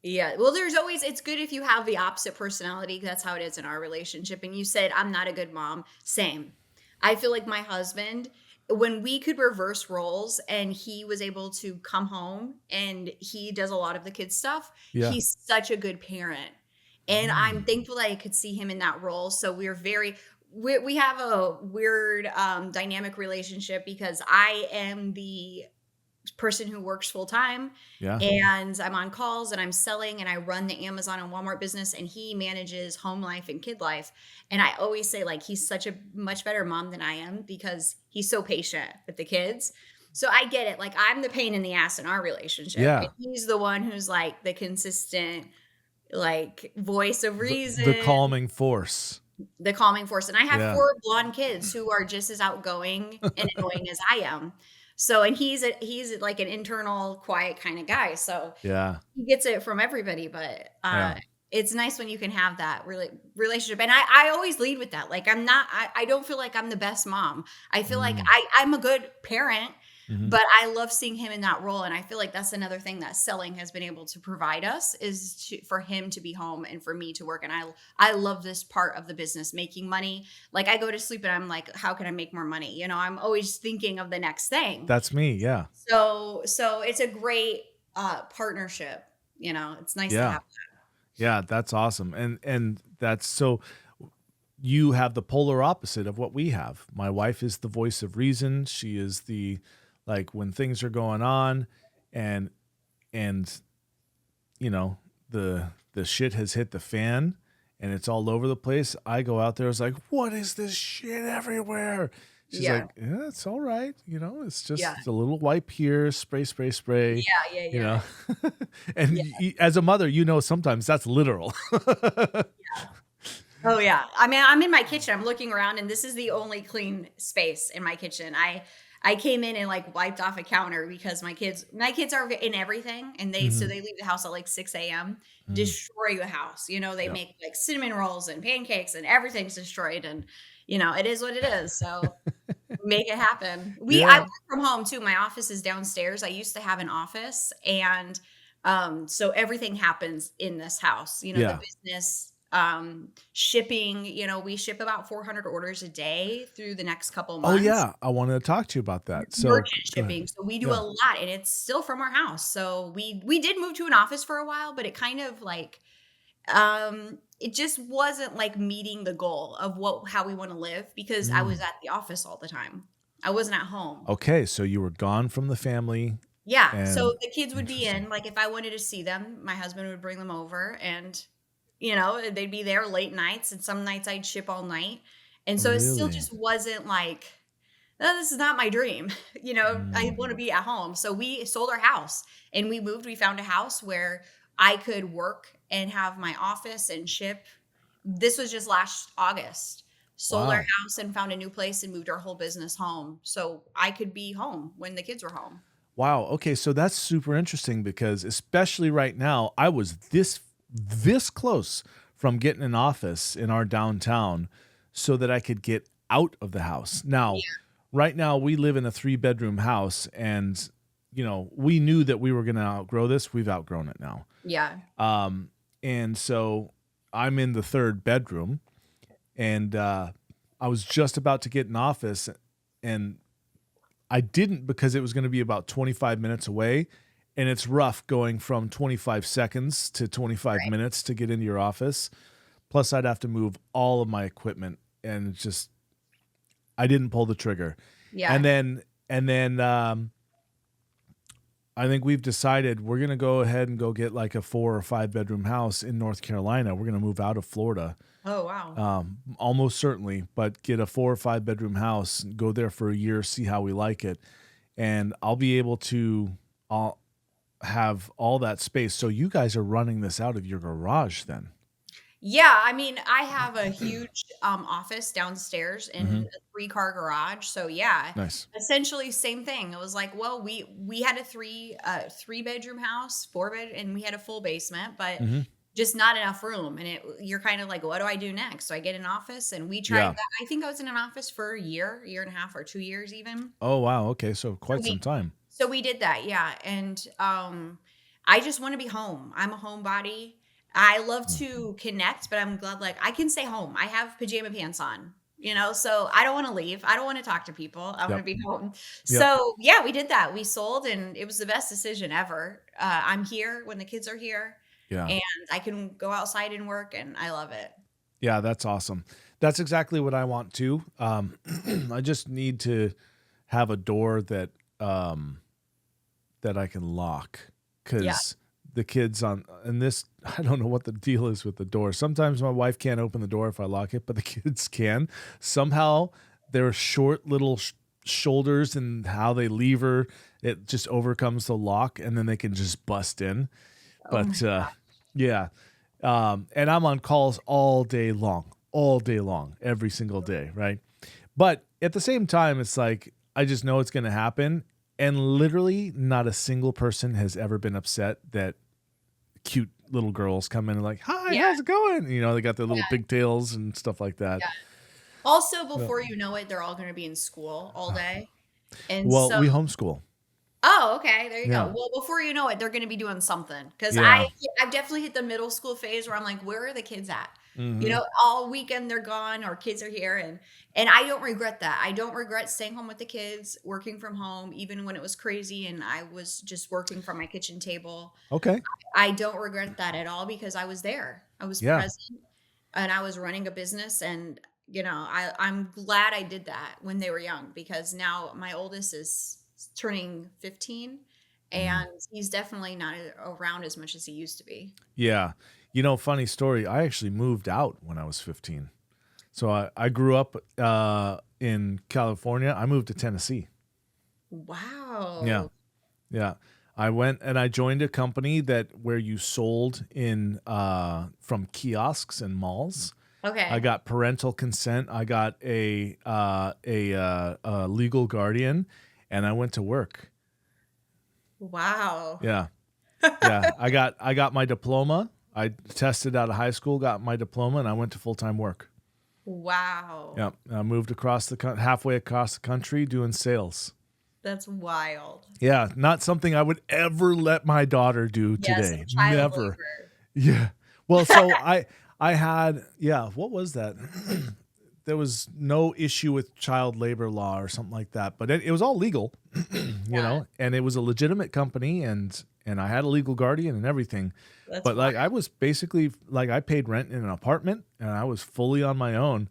S2: Yeah. Well, it's good if you have the opposite personality. That's how it is in our relationship. And you said, I'm not a good mom. Same. I feel like my husband, when we could reverse roles and he was able to come home and he does a lot of the kids' stuff,
S1: Yeah.
S2: he's such a good parent. And I'm
S1: Mm.
S2: thankful that I could see him in that role. So we have a weird dynamic relationship because I am the person who works full time,
S1: Yeah.
S2: and I'm on calls and I'm selling and I run the Amazon and Walmart business, and he manages home life and kid life. And I always say, like, he's such a much better mom than I am because he's so patient with the kids. So I get it. Like I'm the pain in the ass in our relationship, and
S1: Yeah.
S2: he's the one who's like the consistent, like voice of
S1: The
S2: reason,
S1: calming force.
S2: the calming force. And I have
S1: Yeah.
S2: 4 blonde kids who are just as outgoing and annoying as I am. So, and he's like an internal, quiet kind of guy. So
S1: Yeah.
S2: he gets it from everybody, but
S1: Yeah.
S2: it's nice when you can have that relationship. And I always lead with that. Like I don't feel like I'm the best mom. I feel like
S1: Mm.
S2: I'm a good parent,
S1: Mhm.
S2: but I love seeing him in that role. And I feel like that's another thing that selling has been able to provide us is for him to be home and for me to work. And I love this part of the business, making money. Like I go to sleep and I'm like, how can I make more money? You know, I'm always thinking of the next thing.
S1: That's me. Yeah.
S2: So it's a great partnership. You know, it's nice to
S1: Yeah.
S2: have.
S1: Yeah, that's awesome. And that's so you have the polar opposite of what we have. My wife is the voice of reason. She is the like when things are going on and and you know, the shit has hit the fan and it's all over the place. I go out there, it's like, what is this shit everywhere? She's
S2: Yeah.
S1: like, yeah, it's all right. You know, it's
S2: Yeah.
S1: just a little wipe here, spray, spray, spray,
S2: Yeah, yeah,
S1: you
S2: yeah.
S1: know. And
S2: Yeah.
S1: as a mother, you know, sometimes that's literal.
S2: Oh, yeah. I mean, I'm in my kitchen, I'm looking around, and this is the only clean space in my kitchen. I came in and, like, wiped off a counter because my kids are in everything, and
S1: Mhm.
S2: they leave the house at, like, 6 a.m.,
S1: Mhm.
S2: destroy the house, you know, they
S1: Yep.
S2: make, like, cinnamon rolls and pancakes, and everything's destroyed, and, you know, it is what it is, so make it happen. I
S1: Yeah.
S2: work from home too, my office is downstairs. I used to have an office, and, so everything happens in this house, you know, the
S1: Yeah.
S2: business, shipping, you know, we ship about 400 orders a day through the next couple
S1: Oh,
S2: months.
S1: yeah. I wanted to talk to you about that. So
S2: Merchant
S1: go ahead.
S2: shipping, so we do a
S1: Yeah.
S2: lot, and it's still from our house. So we did move to an office for a while, but it kind of like it just wasn't like meeting the goal of what how we want to live because I was
S1: Mm.
S2: at the office all the time. I wasn't at home.
S1: Okay. So you were gone from the family
S2: Yeah, so
S1: and
S2: the kids would be
S1: interesting.
S2: in, like, if I wanted to see them, my husband would bring them over and, you know, they'd be there late nights, and some nights I'd ship all night, and so it still
S1: Really?
S2: just wasn't like, "No, this is not my dream," you know, I wanna
S1: Mm.
S2: be at home, so we sold our house, and we moved, we found a house where I could work and have my office and ship. This was just last August. Sold our
S1: Wow.
S2: house and found a new place and moved our whole business home, so I could be home when the kids were home.
S1: Wow. Okay. So that's super interesting because especially right now, I was this close from getting an office in our downtown so that I could get out of the house. Now, right now we live in a 3-bedroom house and you know, we knew that we were going to outgrow this. We've outgrown it now.
S2: Yeah.
S1: Um and so I'm in the 3rd bedroom and I was just about to get an office and I didn't because it was gonna be about 25 minutes away, and it's rough going from 25 seconds to 25
S2: Right.
S1: minutes to get into your office. Plus, I'd have to move all of my equipment, and it's just I didn't pull the trigger. And
S2: Yeah.
S1: then and then, I think we've decided we're gonna go ahead and go get, like, a 4 or 5-bedroom house in North Carolina. We're gonna move out of Florida,
S2: Oh, wow.
S1: almost certainly, but get a 4 or 5-bedroom house, go there for a year, see how we like it, and I'll be able to I'll have all that space. So you guys are running this out of your garage then?
S2: Yeah, I mean, I have a huge, office downstairs in
S1: Mhm.
S2: a 3-car garage, so yeah,
S1: Nice.
S2: essentially same thing. It was like, well, we had a 3-bedroom house, 4 bed, and we had a full basement, but
S1: Mhm.
S2: just not enough room, and you're kind of like, "What do I do next?" So I get an office, and we tried
S1: Yeah.
S2: that. I think I was in an office for a year and a half, or 2 years even.
S1: Oh, wow, okay, so
S2: So
S1: quite some
S2: we
S1: time.
S2: so we did that, yeah, and, I just wanna be home. I'm a homebody. I love
S1: Mm.
S2: to connect, but I'm glad, like, I can stay home. I have pajama pants on, you know, so I don't wanna leave. I don't wanna talk to people. I wanna
S1: Yep.
S2: be home.
S1: Yep.
S2: So, yeah, we did that. We sold, and it was the best decision ever. I'm here when the kids are here,
S1: Yeah.
S2: and I can go outside and work, and I love it.
S1: Yeah, that's awesome. That's exactly what I want too. I just need to have a door that, that I can lock
S2: Yeah.
S1: because the kids on and this I don't know what the deal is with the door. Sometimes my wife can't open the door if I lock it, but the kids can. Somehow they're short little shoulders and how they lever, it just overcomes the lock, and then they can just bust in.
S2: Oh my
S1: But
S2: God.
S1: yeah, and I'm on calls all day long, every single day, right? But at the same time, it's like I just know it's going to happen, and literally not a single person has ever been upset that cute little girls come in and like, "Hi,
S2: Yeah.
S1: how's it going?" You know, they got their little
S2: Yeah.
S1: pigtails and stuff like that.
S2: Yeah. Also,
S1: Yeah.
S2: before you know it, they're all going to be in school all day. And
S1: Well,
S2: so,
S1: we homeschool.
S2: oh, okay, there you go.
S1: Yeah.
S2: Well, before you know it, they're gonna be doing something. Because
S1: Yeah.
S2: I've definitely hit the middle school phase where I'm like, "Where are the kids at?" You
S1: Hmm.
S2: know, all weekend they're gone or kids are here, and I don't regret that. I don't regret staying home with the kids, working from home, even when it was crazy and I was just working from my kitchen table.
S1: Okay.
S2: I don't regret that at all because I was there. I was
S1: Yeah.
S2: present and I was running a business and I'm glad I did that when they were young because now my oldest is turning 15
S1: Mhm.
S2: and he's definitely not around as much as he used to be.
S1: Yeah. You know, funny story. I actually moved out when I was 15. So I grew up in California. I moved to Tennessee. Yeah.
S2: Wow.
S1: Yeah. I went and I joined a company that where you sold in from kiosks and malls. I
S2: Okay.
S1: got parental consent. I got a legal guardian, and I went to work.
S2: Wow.
S1: Yeah. Yeah, I got my diploma. I tested out of high school, got my diploma, and I went to full-time work.
S2: Wow.
S1: Yeah, I moved across halfway across the country doing sales.
S2: That's wild.
S1: Yeah, not something I would ever let my daughter do
S2: Yes, a
S1: today.
S2: child
S1: Never.
S2: labor.
S1: Yeah. Well, so I had, yeah, what was that? There was no issue with child labor law or something like that, but it was all legal,
S2: Yeah,
S1: and it was a legitimate company, and I had a legal guardian and everything.
S2: that's
S1: But
S2: wild.
S1: like I was basically like I paid rent in an apartment, and I was fully on my own.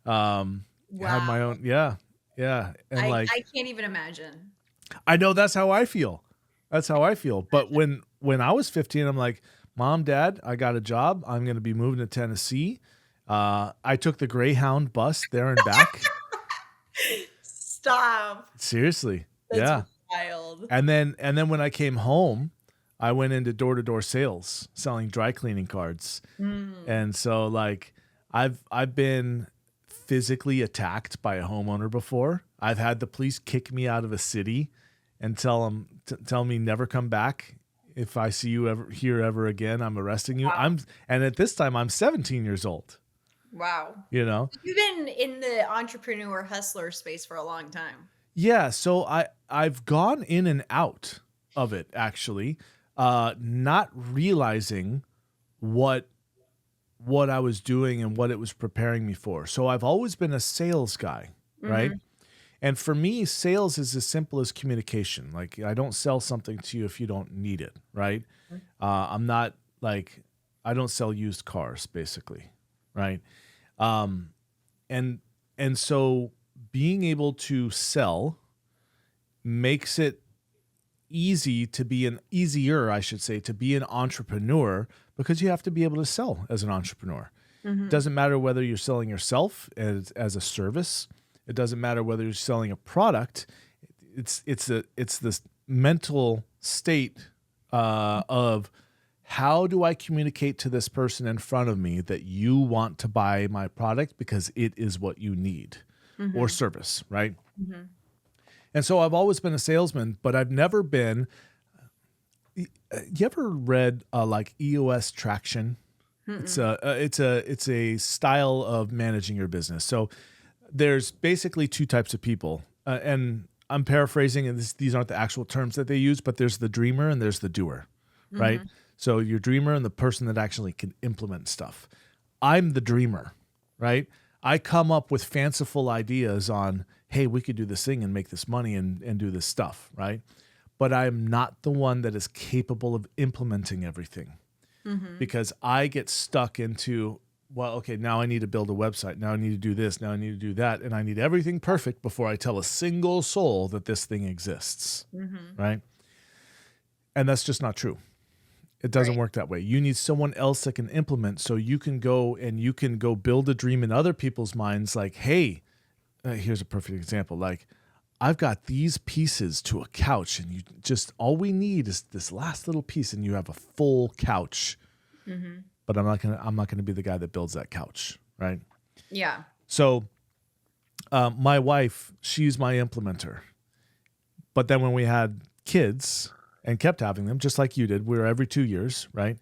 S1: Had
S2: Wow.
S1: my own, yeah, yeah, and like
S2: I can't even imagine.
S1: I know that's how I feel. That's how I feel. But when I was 15, I'm like, Mom, Dad, I got a job. I'm going to be moving to Tennessee. I took the Greyhound bus there and back.
S2: Stop.
S1: Seriously.
S2: That's
S1: Yeah.
S2: wild.
S1: And then when I came home, I went into door-to-door sales selling dry cleaning cards.
S2: Mm.
S1: And so like I've been physically attacked by a homeowner before. I've had the police kick me out of a city and tell me never come back. If I see you ever here ever again, I'm arresting you.
S2: Wow.
S1: And at this time I'm 17 years old,
S2: Wow.
S1: you know?
S2: You've been in the entrepreneur hustler space for a long time.
S1: Yeah, so I've gone in and out of it actually, not realizing what I was doing and what it was preparing me for. So I've always been a sales guy, right?
S2: Mhm.
S1: And for me, sales is as simple as communication. Like I don't sell something to you if you don't need it, right? I'm not like I don't sell used cars, basically, right? Um, and so being able to sell makes it easier, I should say, to be an entrepreneur because you have to be able to sell as an entrepreneur. It
S2: Mhm.
S1: doesn't matter whether you're selling yourself as a service. It doesn't matter whether you're selling a product. It's this mental state of how do I communicate to this person in front of me that you want to buy my product because it is what you need or
S2: Mhm.
S1: service, right?
S2: Mhm.
S1: And so I've always been a salesman, but I've never been. You ever read like EOS traction? It's
S2: Mm-mm.
S1: a style of managing your business. So there's basically two types of people, and I'm paraphrasing, and these aren't the actual terms that they use, but there's the dreamer and there's the doer, right?
S2: Mhm.
S1: So your dreamer and the person that actually can implement stuff. I'm the dreamer, right? I come up with fanciful ideas on, hey, we could do this thing and make this money and do this stuff, right? But I'm not the one that is capable of implementing everything
S2: Mhm.
S1: because I get stuck into, well, okay, now I need to build a website. Now I need to do this. Now I need to do that. And I need everything perfect before I tell a single soul that this thing exists,
S2: Mhm.
S1: right? And that's just not true. It doesn't
S2: Right.
S1: work that way. You need someone else that can implement so you can go build a dream in other people's minds like, hey, here's a perfect example. Like, I've got these pieces to a couch, and you just, all we need is this last little piece, and you have a full couch.
S2: Mm-hmm.
S1: But I'm not gonna be the guy that builds that couch, right?
S2: Yeah.
S1: So, my wife, she's my implementer. But then when we had kids and kept having them, just like you did, we were every 2 years, right?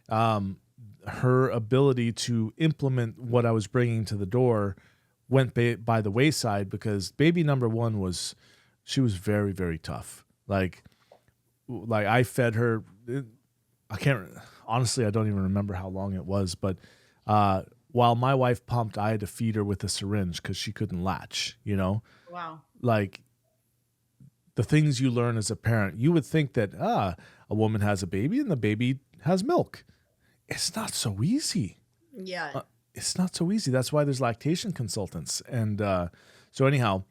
S1: Her ability to implement what I was bringing to the door went by the wayside because baby number one she was very, very tough. Like I fed her. Honestly, I don't even remember how long it was, but while my wife pumped, I had to feed her with a syringe because she couldn't latch,
S2: Wow.
S1: Like the things you learn as a parent, you would think that, a woman has a baby and the baby has milk. It's not so easy.
S2: Yeah.
S1: It's not so easy. That's why there's lactation consultants. And so anyhow,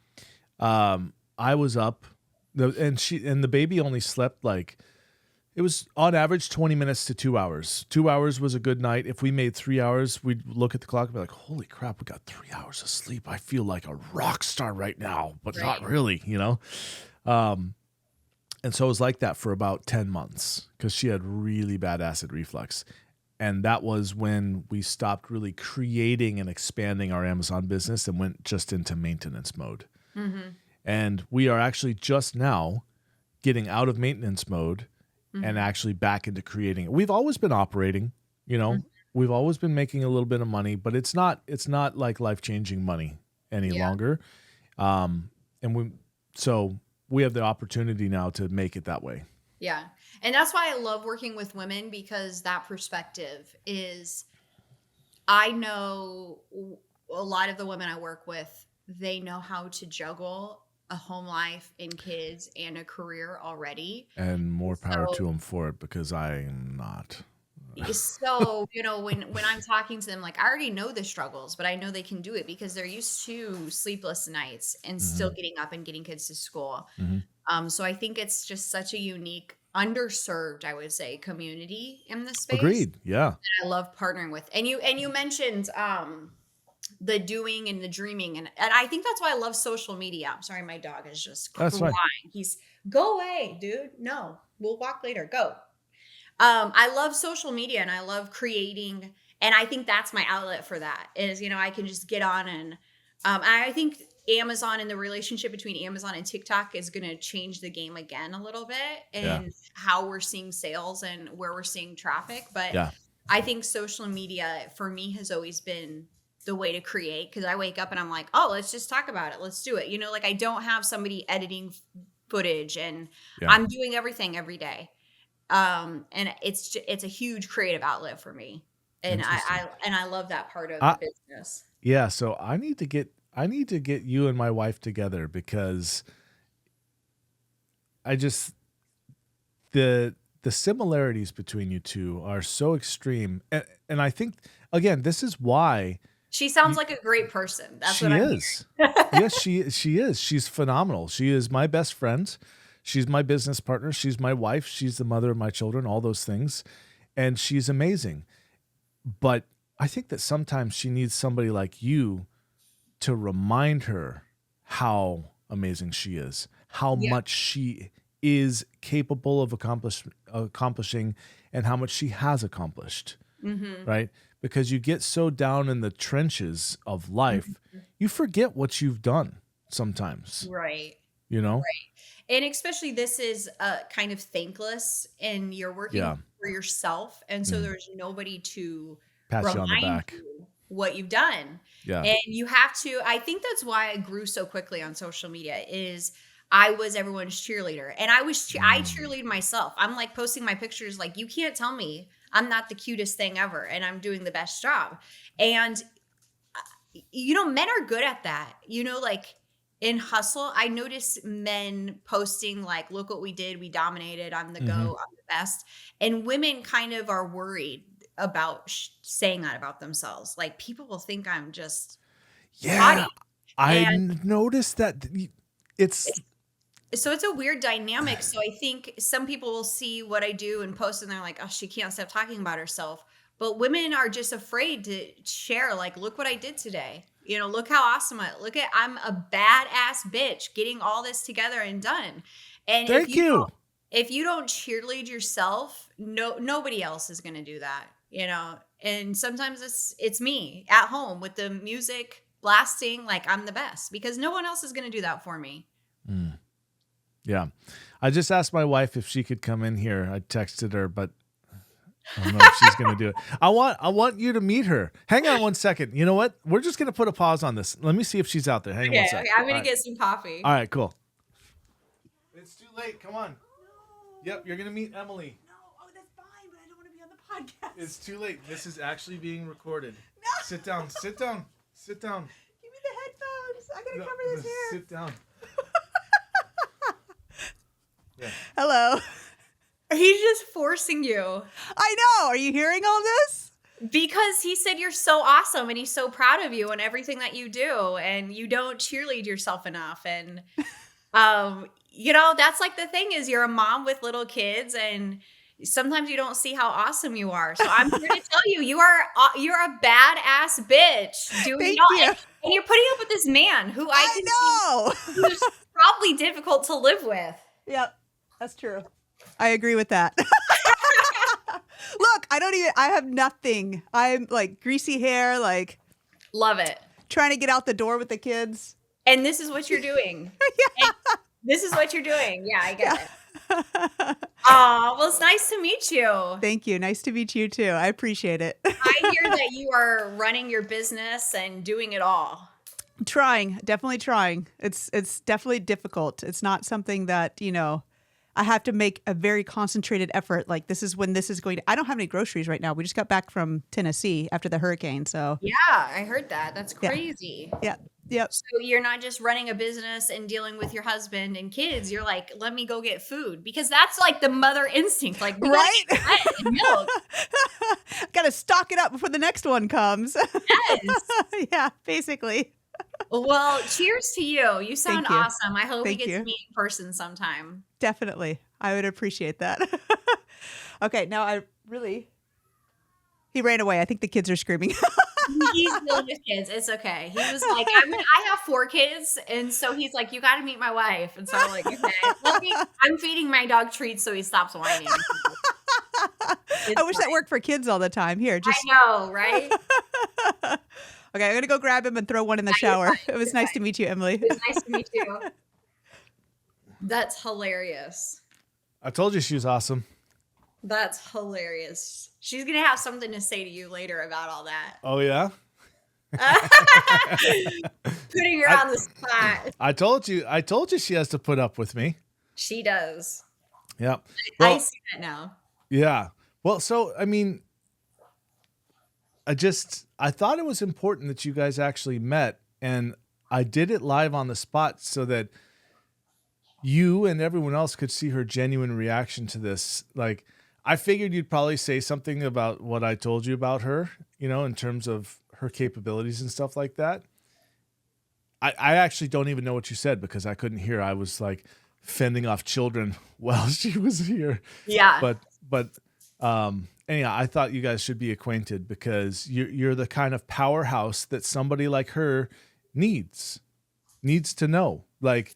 S1: I was up, and the baby only slept it was on average 20 minutes to 2 hours. 2 hours was a good night. If we made 3 hours, we'd look at the clock and be like, holy crap, we got 3 hours of sleep. I feel like a rock star right now, but not really, And so it was like that for about 10 months because she had really bad acid reflux. And that was when we stopped really creating and expanding our Amazon business and went just into maintenance mode.
S2: Mm-hmm.
S1: And we are actually just now getting out of maintenance mode and actually back into creating it. We've always been operating, we've always been making a little bit of money, but it's not like life-changing money any longer. So we have the opportunity now to make it that way.
S2: Yeah. And that's why I love working with women, because that perspective is, I know a lot of the women I work with, they know how to juggle a home life and kids and a career already.
S1: And more power to them for it, because I am not.
S2: So, when I'm talking to them, like, I already know the struggles, but I know they can do it because they're used to sleepless nights and still getting up and getting kids to school. So I think it's just such a unique, underserved, I would say, community in this space.
S1: Agreed. Yeah.
S2: That I love partnering with. And you mentioned the doing and the dreaming, and I think that's why I love social media. I'm sorry, my dog is just crying.
S1: That's fine.
S2: He's, go away, dude. No, we'll walk later. Go. I love social media and I love creating. And I think that's my outlet for that is, I can just get on and I think Amazon and the relationship between Amazon and TikTok is going to change the game again a little bit and how we're seeing sales and where we're seeing traffic. But I think social media for me has always been the way to create, because I wake up and I'm like, oh, let's just talk about it. Let's do it. I don't have somebody editing footage and I'm doing everything every day. And it's a huge creative outlet for me. And I love that part of the business.
S1: Yeah. So I need to get you and my wife together, because the similarities between you two are so extreme. And I think, again, this is why
S2: she sounds like a great person. That's what I mean.
S1: Yes, she is. She's phenomenal. She is my best friend. She's my business partner. She's my wife. She's the mother of my children, all those things. And she's amazing. But I think that sometimes she needs somebody like you to remind her how amazing she is, how much she is capable of accomplishing, and how much she has accomplished, right? Because you get so down in the trenches of life, you forget what you've done sometimes.
S2: Right.
S1: Right.
S2: And especially this is kind of thankless, and you're working for yourself. And so there's nobody to
S1: pat you on the back
S2: you what you've done.
S1: Yeah.
S2: And you have to, I think that's why I grew so quickly on social media is I was everyone's cheerleader, and I cheerlead myself. I'm like posting my pictures. Like, you can't tell me I'm not the cutest thing ever and I'm doing the best job. And men are good at that, like in hustle. I notice men posting like, look what we did. We dominated. I'm the go. I'm the best. And women kind of are worried about saying that about themselves. Like, people will think I'm just haughty.
S1: I noticed that
S2: so it's a weird dynamic. So I think some people will see what I do and post, and they're like, oh, she can't stop talking about herself. But women are just afraid to share, like, look what I did today. Look how awesome I'm a badass bitch getting all this together and done. And
S1: Thank you.
S2: if you don't cheerlead yourself, nobody else is going to do that. And sometimes it's me at home with the music blasting like I'm the best, because no one else is going to do that for me.
S1: Yeah. I just asked my wife if she could come in here. I texted her, but I don't know if she's going to do it. I want you to meet her. Hang on one second. You know what? We're just going to put a pause on this. Let me see if she's out there. Hang on one second.
S2: Okay, I'm going to get some coffee.
S1: All right, cool. It's too late. Come on. No. Yep, you're going to meet Emily.
S3: No. Oh, that's fine, but I don't want to be on the podcast.
S1: It's too late. This is actually being recorded.
S3: No.
S1: Sit down. Sit down. Sit down.
S3: Give me the headphones. I got to cover this hair.
S1: Sit down. Yeah.
S3: Hello.
S2: He's just forcing you.
S3: I know. Are you hearing all this?
S2: Because he said you're so awesome and he's so proud of you and everything that you do, and you don't cheerlead yourself enough. And, that's like the thing is you're a mom with little kids, and sometimes you don't see how awesome you are. So I'm here to tell you, you're a badass bitch doing
S3: Thank
S2: it all.
S3: you.
S2: And you're putting up with this man who I
S3: know.
S2: who's probably difficult to live with.
S3: Yep. That's true. I agree with that. Look, I have nothing. I'm like greasy hair, like
S2: Love it.
S3: trying to get out the door with the kids.
S2: And this is what you're doing.
S3: Yeah.
S2: This is what you're doing. Yeah, I get it. Oh, well, it's nice to meet you.
S3: Thank you. Nice to meet you too. I appreciate it.
S2: I hear that you are running your business and doing it all.
S3: Definitely trying. It's definitely difficult. It's not something that, I have to make a very concentrated effort. Like this is when this is going to, I don't have any groceries right now. We just got back from Tennessee after the hurricane. So
S2: Yeah, I heard that. That's crazy.
S3: yeah. Yep.
S2: So you're not just running a business and dealing with your husband and kids. You're like, let me go get food, because that's like the mother instinct. Like, we gotta get bread and milk.
S3: Got to stock it up before the next one comes.
S2: Yes.
S3: Yeah, basically.
S2: Well, cheers to you. You sound
S3: Thank you.
S2: awesome. I hope
S3: Thank
S2: we get
S3: you.
S2: to meet in person sometime.
S3: Definitely. I would appreciate that. Okay, now he ran away. I think the kids are screaming.
S2: He's dealing with kids. It's okay. He was like, I have 4 kids. And so he's like, you got to meet my wife. And so I'm like, okay. I'm feeding my dog treats so he stops whining.
S3: I wish that worked for kids all the time. Here, just
S2: I know, right?
S3: okay. I'm gonna go grab him and throw one in the shower. It was nice to meet you, Emily.
S2: It was nice to meet you. That's hilarious.
S1: I told you she was awesome.
S2: That's hilarious. She's going to have something to say to you later about all that.
S1: Oh, yeah?
S2: Putting her on the spot.
S1: I told you she has to put up with me.
S2: She does.
S1: Yeah.
S2: I
S1: Well,
S2: see that now.
S1: yeah. Well, so, I mean, I thought it was important that you guys actually met, and I did it live on the spot so that you and everyone else could see her genuine reaction to this. Like, I figured you'd probably say something about what I told you about her, in terms of her capabilities and stuff like that. I actually don't even know what you said because I couldn't hear. I was like fending off children while she was here.
S2: Yeah.
S1: But anyhow, I thought you guys should be acquainted because you're the kind of powerhouse that somebody like her needs to know. Like,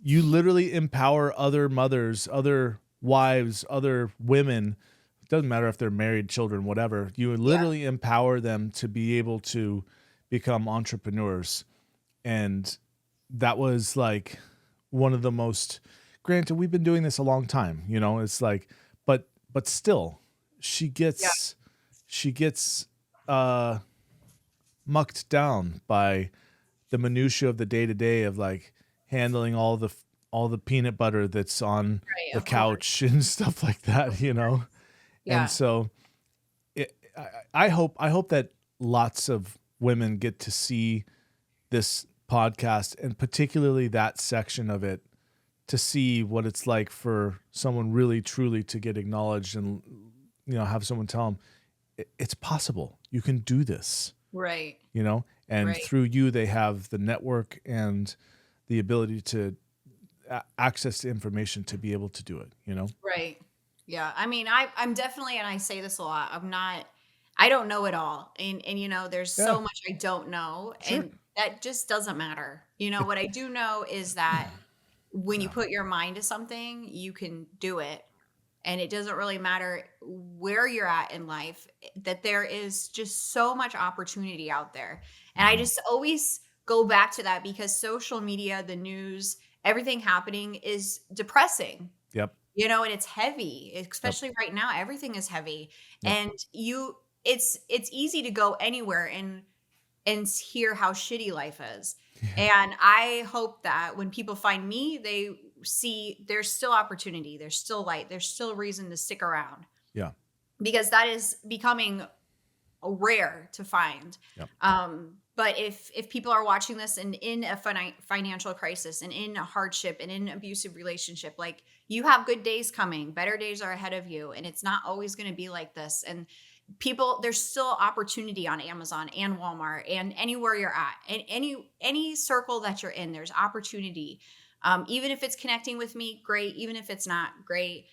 S1: you literally empower other mothers, other wives, other women. It doesn't matter if they're married, children, whatever. You literally empower them to be able to become entrepreneurs. And that was like one of the most, granted, we've been doing this a long time, it's like, but still she gets mucked down by the minutia of the day to day of like handling all the peanut butter that's on the couch and stuff like that, Yeah. And so I hope that lots of women get to see this podcast, and particularly that section of it, to see what it's like for someone really truly to get acknowledged and, have someone tell them it's possible. You can do this.
S2: Right.
S1: And
S2: Right.
S1: through you, they have the network and the ability to access the information to be able to do it,
S2: Right. Yeah. I mean, I'm definitely, and I say this a lot, I don't know it all. And there's so much I don't know.
S1: Sure.
S2: And That just doesn't matter. You know, what I do know is that when you
S1: Yeah.
S2: put your mind to something, you can do it. And it doesn't really matter where you're at in life, that there is just so much opportunity out there. And I
S1: Mhm.
S2: just always go back to that because social media, the news, everything happening is depressing,
S1: Yep.
S2: you know, and it's heavy,
S1: Yep.
S2: especially right now. Everything is heavy.
S1: Yep.
S2: And it's easy to go anywhere and hear how shitty life is.
S1: Yeah.
S2: And I hope that when people find me, they see there's still opportunity, there's still light, there's still reason to stick around
S1: Yeah.
S2: because that is becoming rare to find.
S1: Yep.
S2: But if people are watching this and in a financial crisis and in a hardship and in an abusive relationship, like you have good days coming, better days are ahead of you, and it's not always going to be like this. And people, there's still opportunity on Amazon and Walmart and anywhere you're at, and any circle that you're in, there's opportunity. Even if it's connecting with me, great. Even if it's not, great.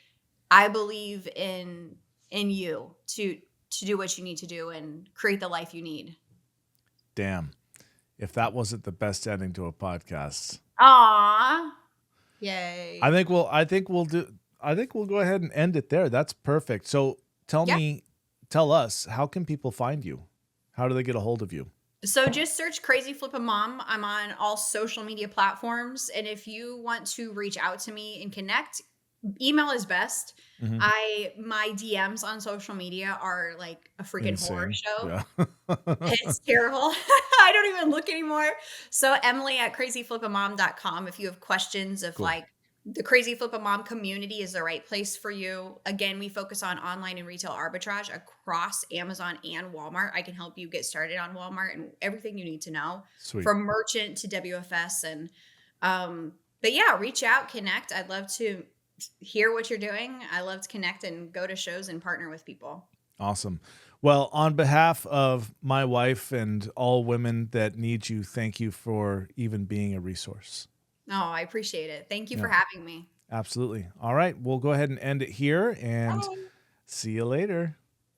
S2: I believe in you to do what you need to do and create the life you need.
S1: Damn. If that wasn't the best ending to a podcast.
S2: Aw. Yay.
S1: I think we'll go ahead and end it there. That's perfect. So
S2: Yeah.
S1: tell us, how can people find you? How do they get a hold of you?
S2: So just search Crazy Flippin Mom. I'm on all social media platforms. And if you want to reach out to me and connect, email is best.
S1: Mhm.
S2: My DMs on social media are like a freaking horror
S1: Insane.
S2: show.
S1: Yeah.
S2: It's terrible. I don't even look anymore. So Emily at crazyflippinmom.com. If you have questions of
S1: Cool.
S2: like the Crazy Flippin Mom community is the right place for you. Again, we focus on online and retail arbitrage across Amazon and Walmart. I can help you get started on Walmart and everything you need to know
S1: Sweet.
S2: from merchant to WFS. And but yeah, reach out, connect. I'd love to hear what you're doing. I love to connect and go to shows and partner with people.
S1: Awesome. Well, on behalf of my wife and all women that need you, thank you for even being a resource.
S2: Oh, I appreciate it. Thank you
S1: Yeah.
S2: for having me.
S1: Absolutely. All right. We'll go ahead and end it here and
S2: Bye.
S1: see you later.